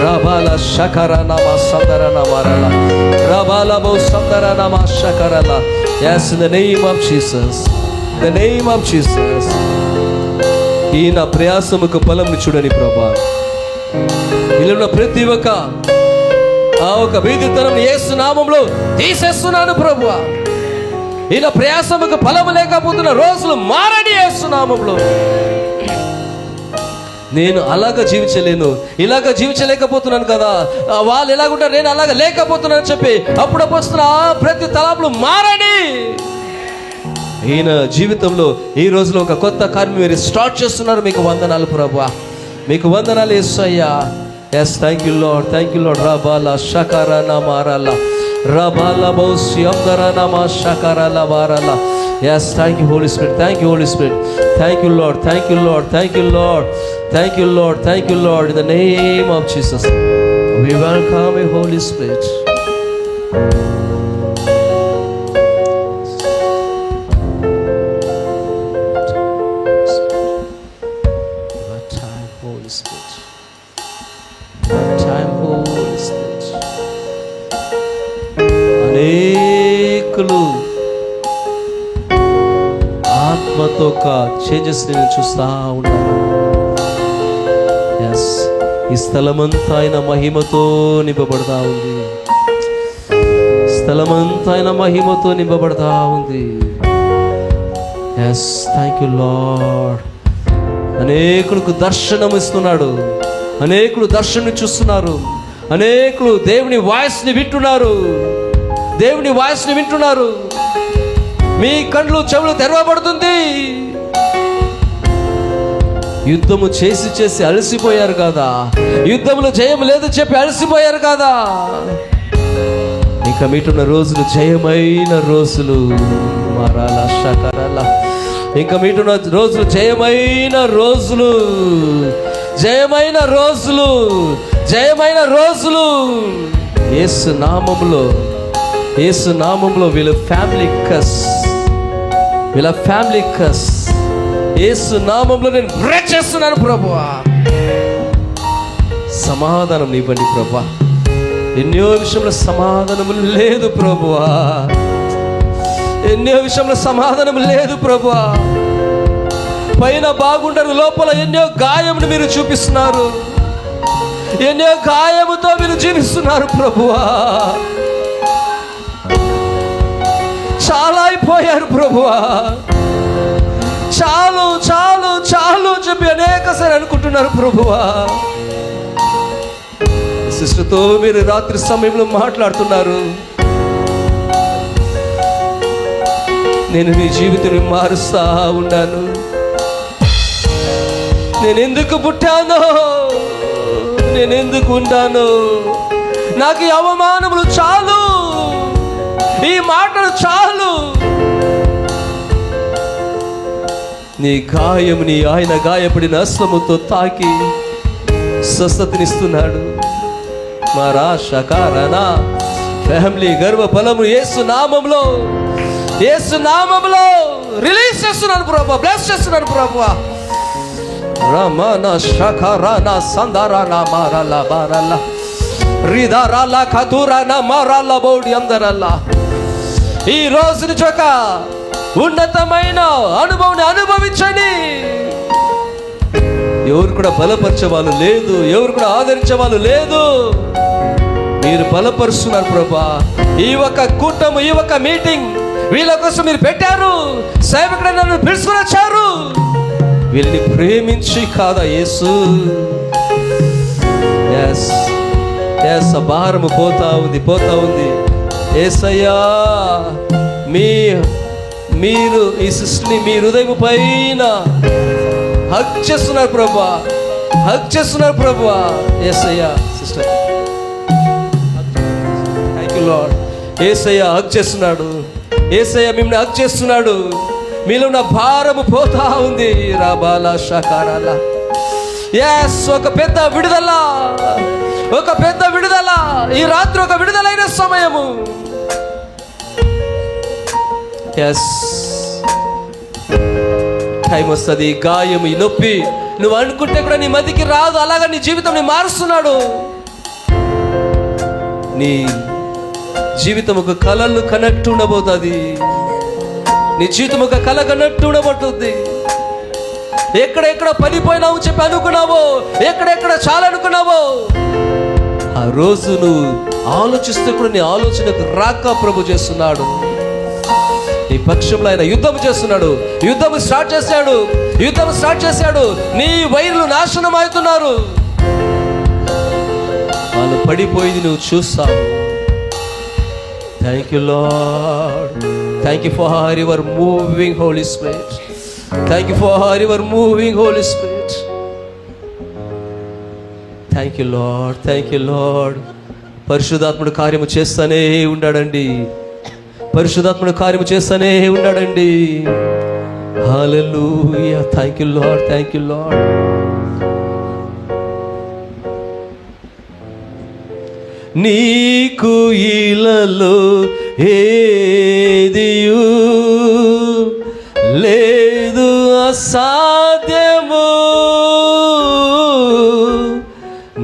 రబాల శకర నమ సందర నమరల రబాల బౌ సందర నమ శకరల. yes in the name of Jesus, the name of Jesus. ఈయన ప్రయాసముకు ఫలమును చూడని ప్రభా. ఇలా ప్రతి ఒక్క వీధితనం యేసు నామములో తీసేస్తున్నాను ప్రభువా. ఈయన ప్రయాసముకు ఫలము లేకపోతున్న రోజులు మారని యేసు నామములో. నేను అలాగ జీవించలేను, ఇలాగ జీవించలేకపోతున్నాను కదా, వాళ్ళు ఎలాగుంటారు, నేను అలాగ లేకపోతున్నాను చెప్పి అప్పుడు వస్తున్న ప్రతి తలంపులు మారని ఈయన జీవితంలో ఈ రోజులో ఒక కొత్త కార్యం మీరు స్టార్ట్ చేస్తున్నారు. మీకు వందనాలు ప్రభువా, మీకు వందనాలు యేసయ్యా. Yes thank you Lord, thank you Lord. రబాల షకరన మారల రబాల బౌస్యందరన మా షకరల మారల. Yes thank you Holy Spirit, thank you Holy Spirit. Thank you Lord, thank you Lord, thank you Lord, thank you Lord, thank you Lord. In the name of Jesus we welcome you Holy Spirit. అనేకులు ఆత్మతో ఒక changes నేను చూస్తా ఉన్నాను. Yes, ఈ స్థలమంతా ఆయన మహిమతో నింపబడతా ఉంది. స్థలమంతా ఆయన మహిమతో నింపబడతా ఉంది. Yes thank you Lord. అనేకులకు దర్శనం ఇస్తున్నాడు, అనేకులు దర్శనం చూస్తున్నారు, అనేకులు దేవుని వాయిస్ని వింటున్నారు, దేవుని వాయిస్ని వింటున్నారు. మీ కళ్ళు చెవులు తెరవబడుతుంది. యుద్ధము చేసి చేసి అలసిపోయారు కదా, యుద్ధంలో జయం లేదు చెప్పి అలసిపోయారు కదా. ఇంకా మీటున్న రోజులు జయమైన రోజులు మారాల షకరాల. ఇంకా మీటున్న రోజులు జయమైన రోజులు, జయమైన రోజులు, జయమైన రోజులు. యేసు నామములో, యేసు నామములో వీళ్ళ ఫ్యామిలీ కస్, వీళ్ళ ఫ్యామిలీ కస్ యేసు నామములో నేను బ్రేక్ చేస్తున్నాను ప్రభువా. సమాధానం ఇవ్వండి ప్రభువా. ఎన్నో విషయంలో సమాధానం లేదు ప్రభువా, ఎన్నో విషయంలో సమాధానం లేదు ప్రభువా. పైన బాగుంటారు, లోపల ఎన్నో గాయమును మీరు చూపిస్తున్నారు, ఎన్నో గాయముతో మీరు జీవిస్తున్నారు ప్రభువా. చాలా అయిపోయారు ప్రభువా. చాలు చాలు చాలు చెప్పి అనేకసారి అనుకుంటున్నారు ప్రభువా. సిస్టర్తో మీరు రాత్రి సమయంలో మాట్లాడుతున్నారు, నేను నీ జీవితాన్ని మారుస్తా ఉన్నాను. నేను ఎందుకు పుట్టానో, నేను ఎందుకు ఉన్నాను, నాకు ఈ అవమానములు చాలు, ఈ మాటలు చాలు. నీ గాయముని ఆయన గాయపడిన హస్తముతో తాకి స్వస్థతనిస్తున్నాడు. మారా షకారనా ఫ్యామిలీ గర్వ బలము యేసు నామములో, యేసు నామములో రిలీజ్ చేస్తున్నాను ప్రభువా, బ్లెస్ చేస్తున్నాను ప్రభువా. రమణ షకరణ సందరణ మారల బారల రిదరల కదురణ మారల బోడి అందరల. ఈ రోజు నుంచి ఒక ఉన్నతమైన అనుభవాన్ని అనుభవించండి. ఎవరు కూడా బలపరిచే వాళ్ళు లేదు, ఎవరు కూడా ఆదరించే వాళ్ళు లేదు. మీరు బలపరుస్తున్నారు ప్రభా. ఈ ఒక్క కూటము, ఈ ఒక్క మీటింగ్ వీళ్ళ కోసం మీరు పెట్టారు. సేవకుడు నన్ను పిలుచుకుని వచ్చారు. వీళ్ళని ప్రేమించి కాదా యేసు. ఎస్ ఎస్, భారము పోతా ఉంది, పోతా ఉంది. యేసయ్యా, మీరు ఈ సృష్టిని మీ హృదయం పైన హక్ చేస్తున్నారు ప్రభువా, హక్ చేస్తున్నారు ప్రభువా. యేసయ్యా సిస్టర్, థ్యాంక్ యూ లార్డ్. యేసయ్యా హక్ చేస్తున్నాడు, యేసయ్యా మిమ్మల్ని హక్ చేస్తున్నాడు. మీలో ఉన్న భారము పోతా ఉంది. రబాల షకరాల. ఎస్, ఒక పెద్ద విడుదల, ఒక పెద్ద విడుదల. ఈ రాత్రి ఒక విడుదలైన సమయము. ఎస్, టైం వస్తుంది. గాయం, ఈ నొప్పి నువ్వు అనుకుంటే కూడా నీ మధ్యకి రాదు. అలాగా నీ జీవితం ని మారుస్తున్నాడు. నీ జీవితం ఒక కళను కనెక్ట్ ఉండబోతుంది. నీ జీవితం ఒక కళ కనెక్ట్ ఉండబోతుంది. ఎక్కడెక్కడ పడిపోయినావు చెప్పి అనుకున్నావో, ఎక్కడెక్కడ చాలా అనుకున్నావో, ఆ రోజు నువ్వు ఆలోచిస్తే కూడా నీ ఆలోచనకు రాక ప్రభు చేస్తున్నాడు. నీ పక్షంలో ఆయన యుద్ధం చేస్తున్నాడు. యుద్ధం స్టార్ట్ చేశాడు. నీ వైర్లు నాశనం అవుతున్నారు. వాళ్ళు పడిపోయింది నువ్వు చూస్తావు. Thank you Lord. Thank you for your moving Holy Spirit. Thank you for your moving Holy Spirit. Thank you Lord. Thank you Lord. పరిశుద్ధాత్ముడు కార్యము చేస్తానే ఉన్నాడండి. పరిశుద్ధాత్ముడు కార్యము చేస్తానే ఉన్నాడండి. Hallelujah. Thank you Lord. Thank you Lord. నీకు ఇలలో ఏదియు లేదు అసాధ్యము,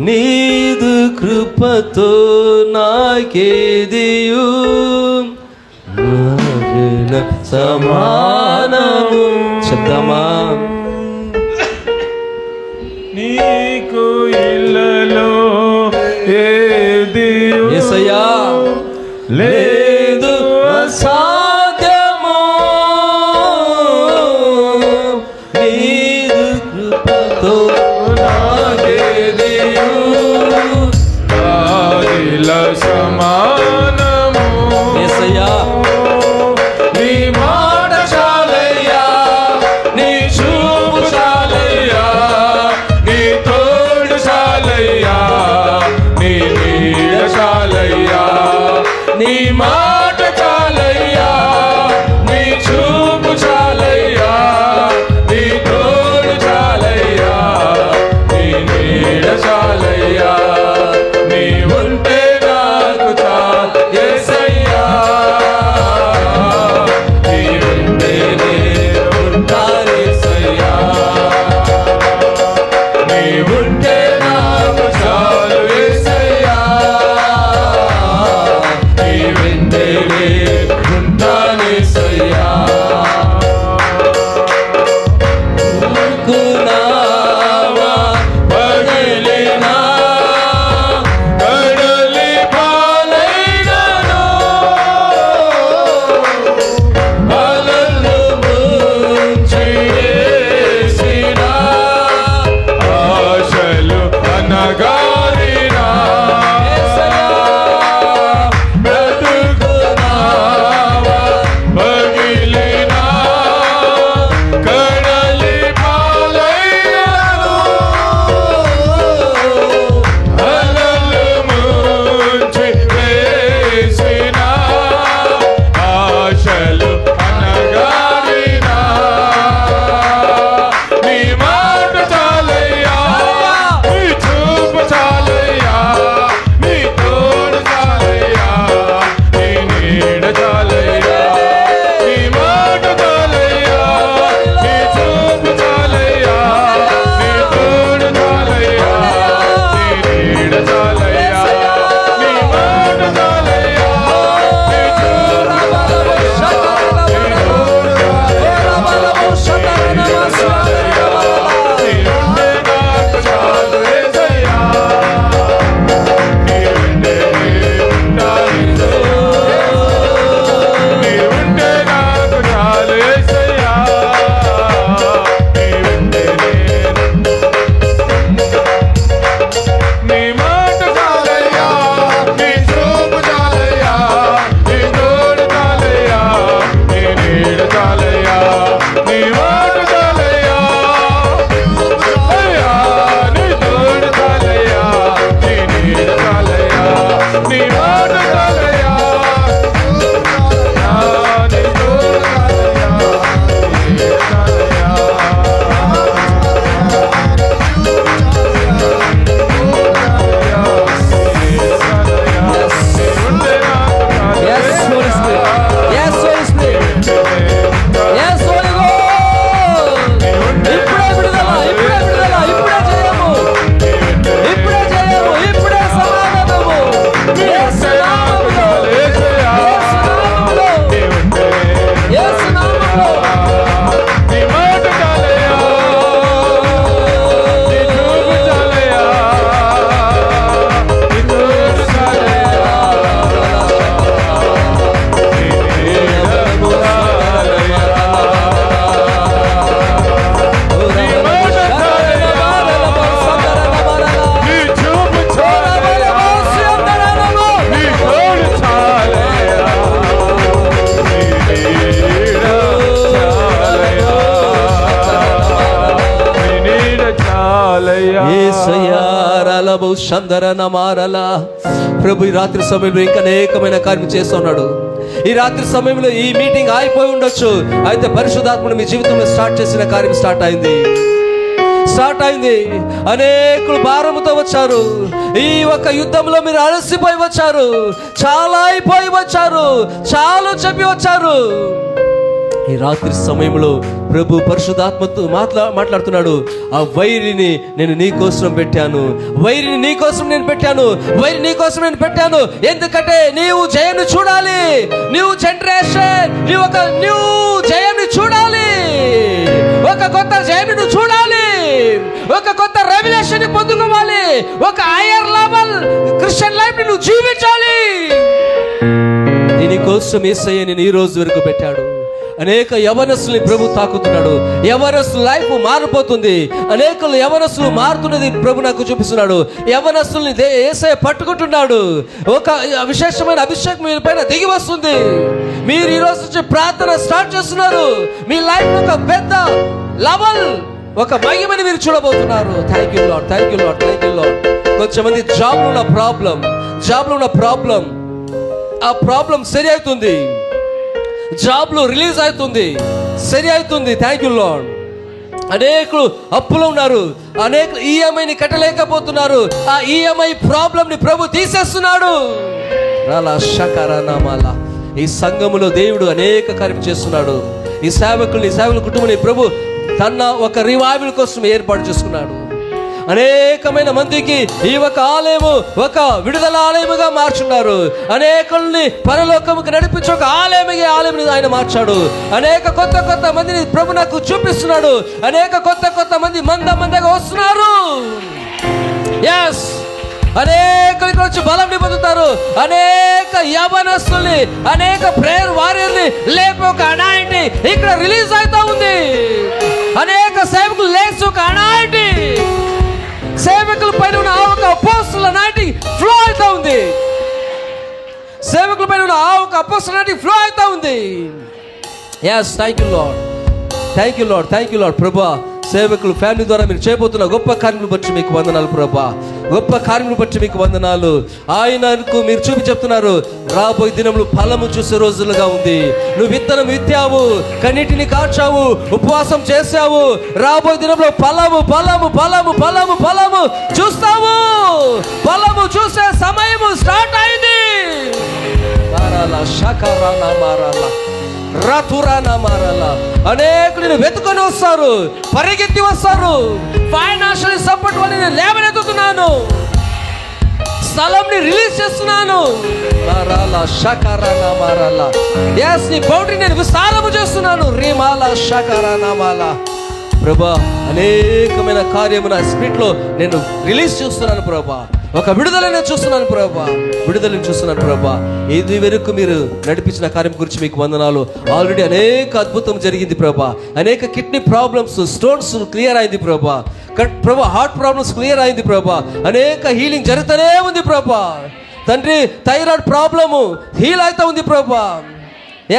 నీదు కృపతో నాకేదియు సమానము. చెప్తామా? నీకు ఇల్లలో ఏది యేసయ్యా లేదు అసాధ్యము, నీదు కృపతో నాకేదియు ఆదిల సమానము. యేసయ్యా నీ మాట చాలయ్యా, నీ చూపు చాలయ్యా, నీ తోడు చాలయ్యా, నీ నీడ చాలయ్యా. నీ మాట చాలయ్యా, నీ చూపు చాలయ్యా, నీ తోడు చాలయ్యా, నీ నీడ చాలయ్యా. నీ ఉంటే నాకు చాలు యేసయ్యా. నీ ఉంటే నేను ఉంటాను యేసయ్యా. నీ ఉంటే నాకు చాలు యేసయ్యా. నీ ఉంటే షందరన మారలా. ప్రభు ఈ రాత్రి సమయంలో ఇంకా అనేకమైన కార్యం చేస్తున్నాడు. ఈ రాత్రి సమయంలో ఈ మీటింగ్ అయిపోయి ఉండొచ్చు, అయితే పరిశుద్ధాత్ముడు మీ జీవితంలో స్టార్ట్ చేసిన కార్యం స్టార్ట్ అయింది. అనేకులు భారముతో వచ్చారు. ఈ ఒక్క యుద్ధంలో మీరు అలసిపోయి వచ్చారు, చాలా అయిపోయి వచ్చారు, చాలా చెప్పి వచ్చారు. ఈ రాత్రి సమయంలో ప్రభు పరిశుద్ధాత్మతో మాట్లాడుతున్నాడు. ఆ వైరిని నేను నీ కోసం పెట్టాను, వైరిని నీ కోసం నేను పెట్టాను, వైరి నీ కోసం నేను పెట్టాను. ఎందుకంటే నీవు జయాన్ని చూడాలి, న్యూ జనరేషన్, నీవు ఒక న్యూ జయాన్ని చూడాలి, ఒక కొత్త జయాన్ని చూడాలి, ఒక కొత్త రెవల్యూషన్ పొందుకోవాలి, ఒక హైయర్ లెవెల్ క్రిస్టియన్ లైఫ్ నువ్వు జీవించాలి. దీనికోసం యేసయ్య నేను ఈ రోజు వరకు పెట్టాడు. అనేక యవనస్తుల్ని ప్రభు తాకుతున్నాడు. యవనస్తుల లైఫ్ మారిపోతుంది. అనేక యవనస్తులు మారుతున్నది ప్రభు నాకు చూపిస్తున్నాడు. యవనస్తుల్ని యేసయ్య పట్టుకుంటున్నాడు. ఒక విశేషమైన అభిషేకం మీ పైన దిగి వస్తుంది. మీరు ఈ రోజు నుంచి ప్రార్థన స్టార్ట్ చేస్తున్నారు. మీ లైఫ్ ఒక పెద్ద లెవెల్, ఒక మహిమని మీరు చూడబోతున్నారు. Thank you Lord, thank you Lord, thank you Lord. కొంచెమంది జాబ్లో ఉన్న ప్రాబ్లం, ఆ ప్రాబ్లం సరి అవుతుంది, జాబ్లో రిలీజ్ అవుతుంది, సరి అవుతుంది. Thank you lord. అనేకులు అప్పులో ఉన్నారు, అనేకులు ఈఎంఐని కట్టలేకపోతున్నారు. ఆ ఈఎంఐ ప్రాబ్లంని ప్రభు తీసేస్తున్నాడు. రాలా షకరనామాలా. ఈ సంఘములో దేవుడు అనేక కార్యం చేస్తున్నాడు. ఈ సేవకుల కుటుంబాన్ని ప్రభు తన ఒక రివైవల్ కోసం ఏర్పాటు చేసుకున్నాడు. అనేకమైన మందికి ఈ ఒక ఆలయము ఒక విడుదల ఆలయముగా మార్చున్నారు. అనేకుల్ని పరలోకముకి నడిపించి ఒక ఆలయం ఆయన మార్చాడు. అనేక కొత్త మందిని ప్రభు నాకు చూపిస్తున్నాడు. అనేక కొత్త మంది మందగా వస్తున్నారు. ఎస్, అనేకులకి వచ్చి బలం పొందుతారు. అనేక యవనస్తుల్ని, అనేక ప్రేయర్ వారియర్ని లేపి ఒక అనాయింటి ఇక్కడ రిలీజ్ అవుతా ఉంది. అనేక సేవకులు లేచి ఒక అనాయింటి సేవకుల పైన ఉన్న ఆ ఒక అపోస్తల నాటి ఫ్లో అవుతా ఉంది. సేవకుల పైన ఉన్న ఆ ఒక అపోస్తల నాటి ఫ్లో అవుతా ఉంది. Yes, thank you Lord, thank you Lord, thank you Lord. ప్రభా, సేవకులు ఫ్యామిలీ ద్వారా మీరు చేయబోతున్న గొప్ప కార్యములు బట్టి మీకు వందనాలు ప్రభా, గొప్ప కార్యములు బట్టి మీకు వందనాలు. ఆయనకు మీరు చెప్తున్నారు రాబోయే దినములు ఫలము చూసే రోజులుగా ఉంది. నువ్వు విత్తనం విత్తావు, కన్నిటిని కాచావు, ఉపవాసం చేసావు. రాబోయే దినంలో ఫలము చూస్తావు. ఫలము చూసే సమయము స్టార్ట్ అయింది. మారాలా షకరానా మారాలా రతురానా మారాలా. అనేకులు వెతుకొని వస్తారు, పరిగెత్తి వస్తారు. ఫైనాన్షియల్ సపోర్ట్ వల్ల నేను లేవనెత్తుతున్నాను, స్థలంని రిలీజ్ చేస్తున్నాను. మారాలా షకరానా మారాలా. ఎస్, నీ బౌండరీ నేను విస్తారము చేస్తున్నాను. రీమాలా షకరానా మాలా. ప్రభా, అనేకమైన కార్యము నా స్పిరిట్లో నేను రిలీజ్ చేస్తున్నాను ప్రభా. ఒక విడుదలని చూస్తున్నాను ప్రభా. ఇది వరకు మీరు నడిపించిన కార్యం గురించి మీకు వందనాలు. ఆల్రెడీ అనేక అద్భుతం జరిగింది ప్రభా. అనేక కిడ్నీ ప్రాబ్లమ్స్, స్టోన్స్ క్లియర్ అయింది ప్రభా. హార్ట్ ప్రాబ్లమ్స్ క్లియర్ అయింది ప్రభా. అనేక హీలింగ్ జరుగుతూనే ఉంది ప్రభా. తండ్రి, థైరాయిడ్ ప్రాబ్లము హీల్ అవుతా ఉంది ప్రభా.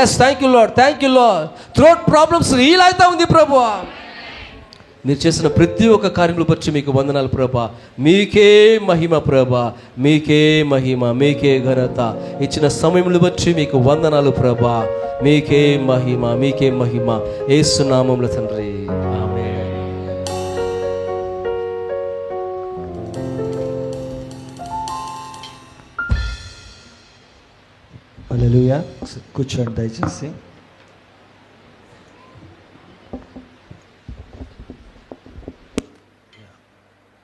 Yes, thank you Lord, thank you Lord. Throat problems heal అవుతా ఉంది ప్రభా. మీరు చేసిన ప్రతి ఒక్క కార్యములు బట్టి మీకు వందనాలు ప్రభా. మీకే మహిమ ప్రభా, మీకే మహిమ, మీకే ఘనత. ఇచ్చిన సమయములు బట్టి మీకు వందనాలు ప్రభా. మీకే మహిమ, యేసు నామములో తండ్రి, ఆమేన్. హల్లెలూయా. కూర్చోండి దయచేసి.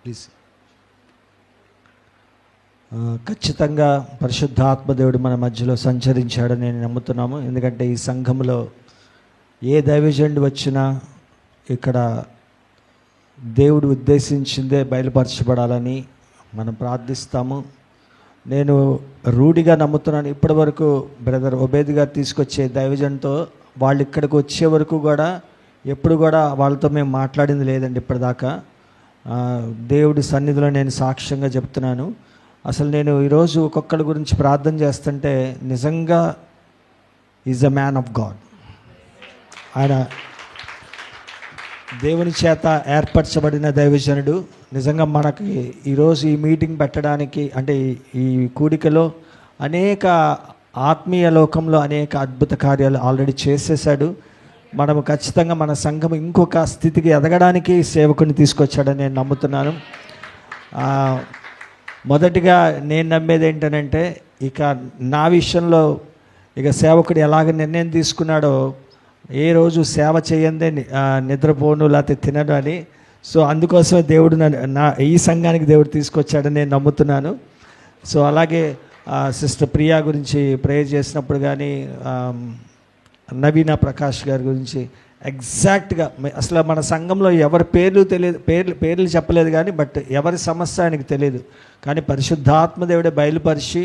ప్లీజ్. ఖచ్చితంగా పరిశుద్ధాత్మదేవుడు మన మధ్యలో సంచరించాడని నేను నమ్ముతున్నాము. ఎందుకంటే ఈ సంఘంలో ఏ దైవజనుడు వచ్చినా ఇక్కడ దేవుడు ఉద్దేశించిందే బయలుపరచబడాలని మనం ప్రార్థిస్తాము. నేను రూఢిగా నమ్ముతున్నాను. ఇప్పటి వరకు బ్రదర్ ఒబేద్ గారు తీసుకొచ్చే దైవజన్తో వాళ్ళు ఇక్కడికి వచ్చే వరకు కూడా ఎప్పుడు కూడా వాళ్ళతో మేము మాట్లాడింది లేదండి ఇప్పటిదాకా. దేవుడి సన్నిధిలో నేను సాక్ష్యంగా చెప్తున్నాను. అసలు నేను ఈరోజు ఒక్కొక్కరి గురించి ప్రార్థన చేస్తుంటే నిజంగా is a man of God. ఆయన దేవుని చేత ఏర్పరచబడిన దైవజనుడు. నిజంగా మనకి ఈరోజు ఈ మీటింగ్ పెట్టడానికి అంటే ఈ కూడికలో అనేక ఆత్మీయ లోకంలో అనేక అద్భుత కార్యాలు ఆల్రెడీ చేసేసాడు. మనము ఖచ్చితంగా మన సంఘం ఇంకొక స్థితికి ఎదగడానికి సేవకుని తీసుకొచ్చాడని నేను నమ్ముతున్నాను. మొదటిగా నేను నమ్మేది ఏంటంటే ఇక నా విషయంలో ఇక సేవకుడు ఎలాగ నిర్ణయం తీసుకున్నాడో ఏ రోజు సేవ చేయందే నిద్రపోను లేకపోతే తినడు అని. సో అందుకోసమే దేవుడు నా ఈ సంఘానికి దేవుడు తీసుకొచ్చాడని నేను నమ్ముతున్నాను. సో అలాగే సిస్టర్ ప్రియా గురించి ప్రేయర్ చేసినప్పుడు కానీ నవీన ప్రకాష్ గారి గురించి ఎగ్జాక్ట్గా అసలు మన సంఘంలో ఎవరి పేర్లు తెలియదు, పేర్లు చెప్పలేదు కానీ బట్ ఎవరి సమస్య ఆయనకు తెలియదు. కానీ పరిశుద్ధాత్మ దేవుడే బయలుపరిచి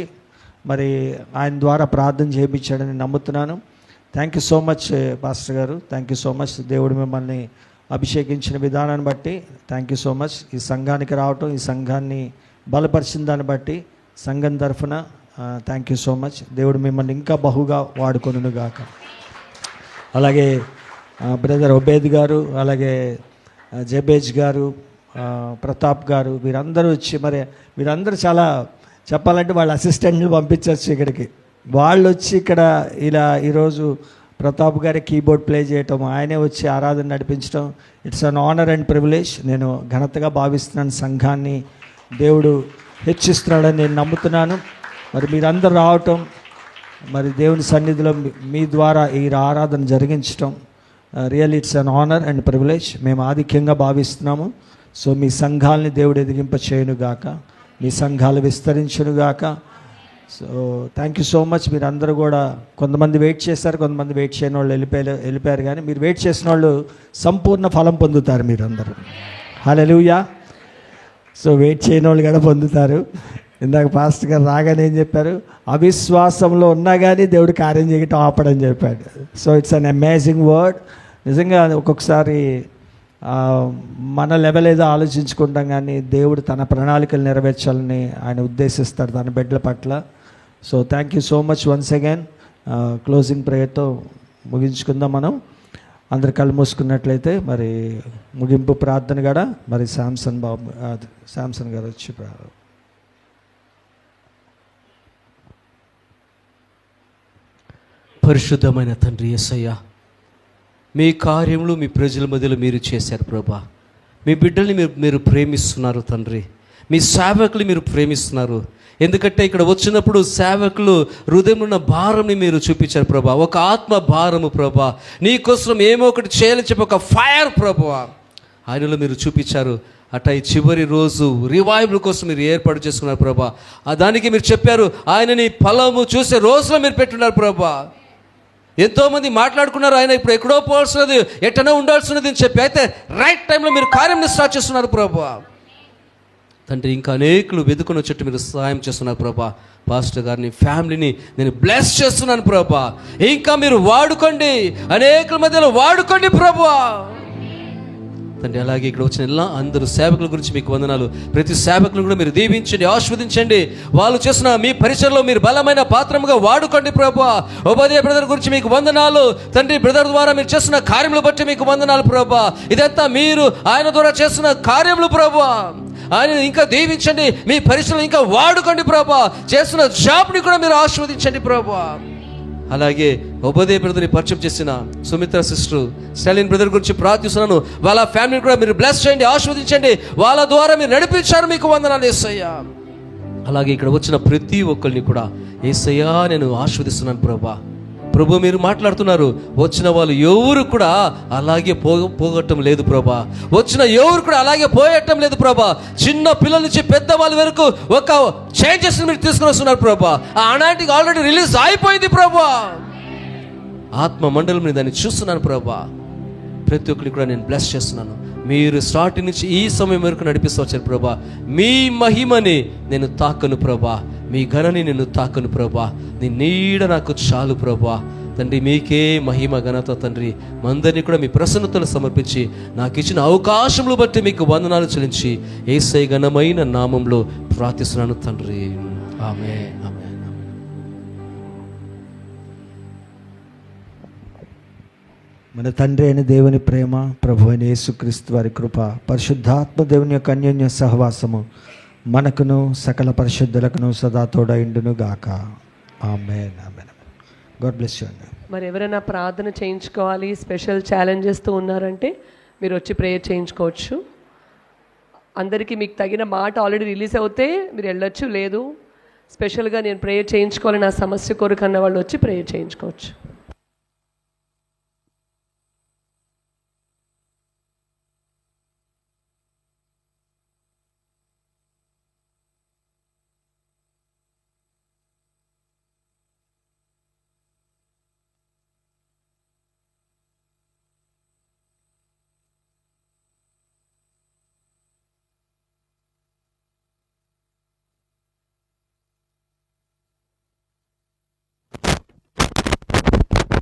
మరి ఆయన ద్వారా ప్రార్థన చేయించాడని నమ్ముతున్నాను. Thank you so much pastor గారు, థ్యాంక్ యూ సో మచ్. దేవుడు మిమ్మల్ని అభిషేకించిన విధానాన్ని బట్టి థ్యాంక్ యూ సో మచ్. ఈ సంఘానికి రావటం, ఈ సంఘాన్ని బలపరిచిన దాన్ని బట్టి సంఘం తరఫున థ్యాంక్ యూ సో మచ్. దేవుడు మిమ్మల్ని ఇంకా బహుగా వాడుకొనును గాక. అలాగే బ్రదర్ ఒబేద్ గారు, అలాగే జబేజ్ గారు, ప్రతాప్ గారు, వీరందరూ వచ్చి మరి వీరందరూ చాలా చెప్పాలంటే వాళ్ళ అసిస్టెంట్లు పంపించవచ్చు ఇక్కడికి. వాళ్ళు వచ్చి ఇక్కడ ఇలా ఈరోజు ప్రతాప్ గారి కీబోర్డ్ ప్లే చేయటం, ఆయనే వచ్చి ఆరాధన నడిపించడం, it's an honour and privilege. నేను ఘనతగా భావిస్తున్నాను. సంఘాన్ని దేవుడు హెచ్చిస్తున్నాడని నేను నమ్ముతున్నాను. మరి మీరందరూ రావటం, మరి దేవుని సన్నిధిలో మీ ద్వారా ఈ ఆరాధన జరిగించటం real it's an honour and privilege. మేము ఆధిక్యంగా భావిస్తున్నాము. సో మీ సంఘాలని దేవుడు ఎదిగింప చేయనుగాక, మీ సంఘాలు విస్తరించునుగాక. So thank you so much. మీరు అందరూ కూడా కొంతమంది వెయిట్ చేశారు, కొంతమంది వెయిట్ చేయని వాళ్ళు వెళ్ళిపోయారు కానీ మీరు వెయిట్ చేసిన వాళ్ళు సంపూర్ణ ఫలం పొందుతారు మీరందరూ. హల్లెలూయా. సో వెయిట్ చేయని వాళ్ళు కూడా పొందుతారు. ఇందాక పాస్టర్ గారు రాగానే ఏం చెప్పారు, అవిశ్వాసంలో ఉన్నా కానీ దేవుడు కార్యం చేయటం ఆపడని చెప్పాడు. So it's an amazing word. నిజంగా ఒక్కొక్కసారి మన లెవెల్ ఏదో ఆలోచించుకుంటాం కానీ దేవుడు తన ప్రణాళికలు నెరవేర్చాలని ఆయన ఉద్దేశిస్తాడు తన బిడ్డల పట్ల. So thank you so much once again. Closing ప్రేయర్తో ముగించుకుందాం. మనం అందరు కళ్ళు మూసుకున్నట్లయితే మరి ముగింపు ప్రార్థన కూడా మరి శాంసన్ గారు వచ్చి పరిశుద్ధమైన తండ్రి యేసయ్య, మీ కార్యములు మీ ప్రజల మధ్యలో మీరు చేశారు ప్రభా. మీ బిడ్డల్ని మీరు ప్రేమిస్తున్నారు తండ్రి. మీ సేవకులు మీరు ప్రేమిస్తున్నారు. ఎందుకంటే ఇక్కడ వచ్చినప్పుడు సేవకులు హృదయంలో ఉన్న భారంని మీరు చూపించారు ప్రభా. ఒక ఆత్మ భారము ప్రభా, నీకోసం ఏమో ఒకటి చేయాలని చెప్పి ఒక ఫైర్ ప్రభా ఆయనలో మీరు చూపించారు. అట్ట ఈ చివరి రోజు రివైవల్ కోసం మీరు ఏర్పాటు చేసుకున్నారు ప్రభా. దానికి మీరు చెప్పారు ఆయన నీ ఫలము చూసే రోజులో మీరు పెట్టున్నారు ప్రభా. ఎంతోమంది మాట్లాడుకున్నారు ఆయన ఇప్పుడు ఎక్కడో పోవాల్సినది, ఎట్టనో ఉండాల్సినది అని చెప్పి, అయితే రైట్ టైంలో మీరు కార్యం స్టార్ట్ చేస్తున్నారు ప్రభా. తండ్రి ఇంకా అనేకులు వెతుకున్న చెట్టు మీరు సహాయం చేస్తున్నారు ప్రభా. పాస్టర్ గారిని, ఫ్యామిలీని నేను బ్లెస్ చేస్తున్నాను ప్రభా. ఇంకా మీరు వాడుకోండి, అనేకుల మధ్యలో వాడుకోండి ప్రభా. తండ్రి అలాగే ఇక్కడ వచ్చిన ఎలా అందరూ సేవకుల గురించి మీకు వందనాలు. ప్రతి సేవకులను కూడా మీరు దీవించండి, ఆస్వాదించండి. వాళ్ళు చేసిన మీ పరిచయంలో మీరు బలమైన పాత్రముగా వాడుకోండి ప్రభా. ఉపాధ్యాయ బ్రదర్ గురించి మీకు వందనాలు తండ్రి. బ్రదర్ ద్వారా మీరు చేస్తున్న కార్యములు బట్టి మీకు వందనాలు ప్రభా. ఇదంతా మీరు ఆయన ద్వారా చేస్తున్న కార్యములు ప్రభా. ఆయన ఇంకా దీవించండి, మీ పరిచయంలో ఇంకా వాడుకోండి ప్రభా. చేస్తున్న జాబ్ని కూడా మీరు ఆస్వాదించండి ప్రభా. అలాగే ఉపాధ్యాయ బ్రదర్ని పరిచయం చేసిన సుమిత్ర సిస్టర్, స్టాలిన్ బ్రదర్ గురించి ప్రార్థిస్తున్నాను. వాళ్ళ ఫ్యామిలీని కూడా మీరు బ్లెస్ చేయండి, ఆస్వాదించండి. వాళ్ళ ద్వారా మీరు నడిపించారు, మీకు వందనాలు యేసయ్యా. అలాగే ఇక్కడ వచ్చిన ప్రతి ఒక్కరిని కూడా యేసయ్యా నేను ఆస్వాదిస్తున్నాను ప్రభా. ప్రభు మీరు మాట్లాడుతున్నారు, వచ్చిన వాళ్ళు ఎవరు కూడా అలాగే పోగొట్టడం లేదు ప్రభా. వచ్చిన ఎవరు కూడా అలాగే పోయటం లేదు ప్రభా. చిన్న పిల్లల నుంచి పెద్దవాళ్ళ వరకు ఒక చేంజెస్ మీరు తీసుకుని వస్తున్నారు ప్రభా. ఆ అనాటికి ఆల్రెడీ రిలీజ్ అయిపోయింది ప్రభా. ఆత్మ మండలం నేను దాన్ని చూస్తున్నాను ప్రభా. ప్రతి ఒక్కరికి కూడా నేను బ్లెస్ చేస్తున్నాను. మీరు స్టార్టింగ్ నుంచి ఈ సమయం వరకు నడిపిస్తూ వచ్చారు ప్రభా. మీ మహిమని నేను తాకను ప్రభా, మీ ఘనని నేను తాకను ప్రభా. నీ నీడ నాకు చాలు ప్రభా. తండ్రి మీకే మహిమ ఘనత తండ్రి. అందరినీ కూడా మీ ప్రసన్నతలు సమర్పించి నాకు ఇచ్చిన అవకాశములు బట్టి మీకు వందనాలు చెల్లించి యేసయ్య ఘనమైన నామంలో ప్రార్థిస్తున్నాను తండ్రి. ఆమేన్. మన తండ్రి అయిన దేవుని ప్రేమ, ప్రభు అయిన యేసుక్రీస్తు వారి కృప, పరిశుద్ధాత్మ దేవుని యొక్క అన్యోన్య సహవాసము మనకును సకల పరిశుద్ధులకును సదా తోడైండును గాక. ఆమేన్. ఆమేన్. గాడ్ బ్లెస్ యు అండి. మరి ఎవరైనా ప్రార్థన చేయించుకోవాలి, స్పెషల్ ఛాలెంజెస్తో ఉన్నారంటే మీరు వచ్చి ప్రేయర్ చేయించుకోవచ్చు. అందరికీ మీకు తగిన మాట ఆల్రెడీ రిలీజ్ అవుతే మీరు వెళ్ళొచ్చు, లేదు స్పెషల్గా నేను ప్రేయర్ చేయించుకోవాలి నా సమస్య కొరకు అన్న వాళ్ళు వచ్చి ప్రేయర్ చేయించుకోవచ్చు.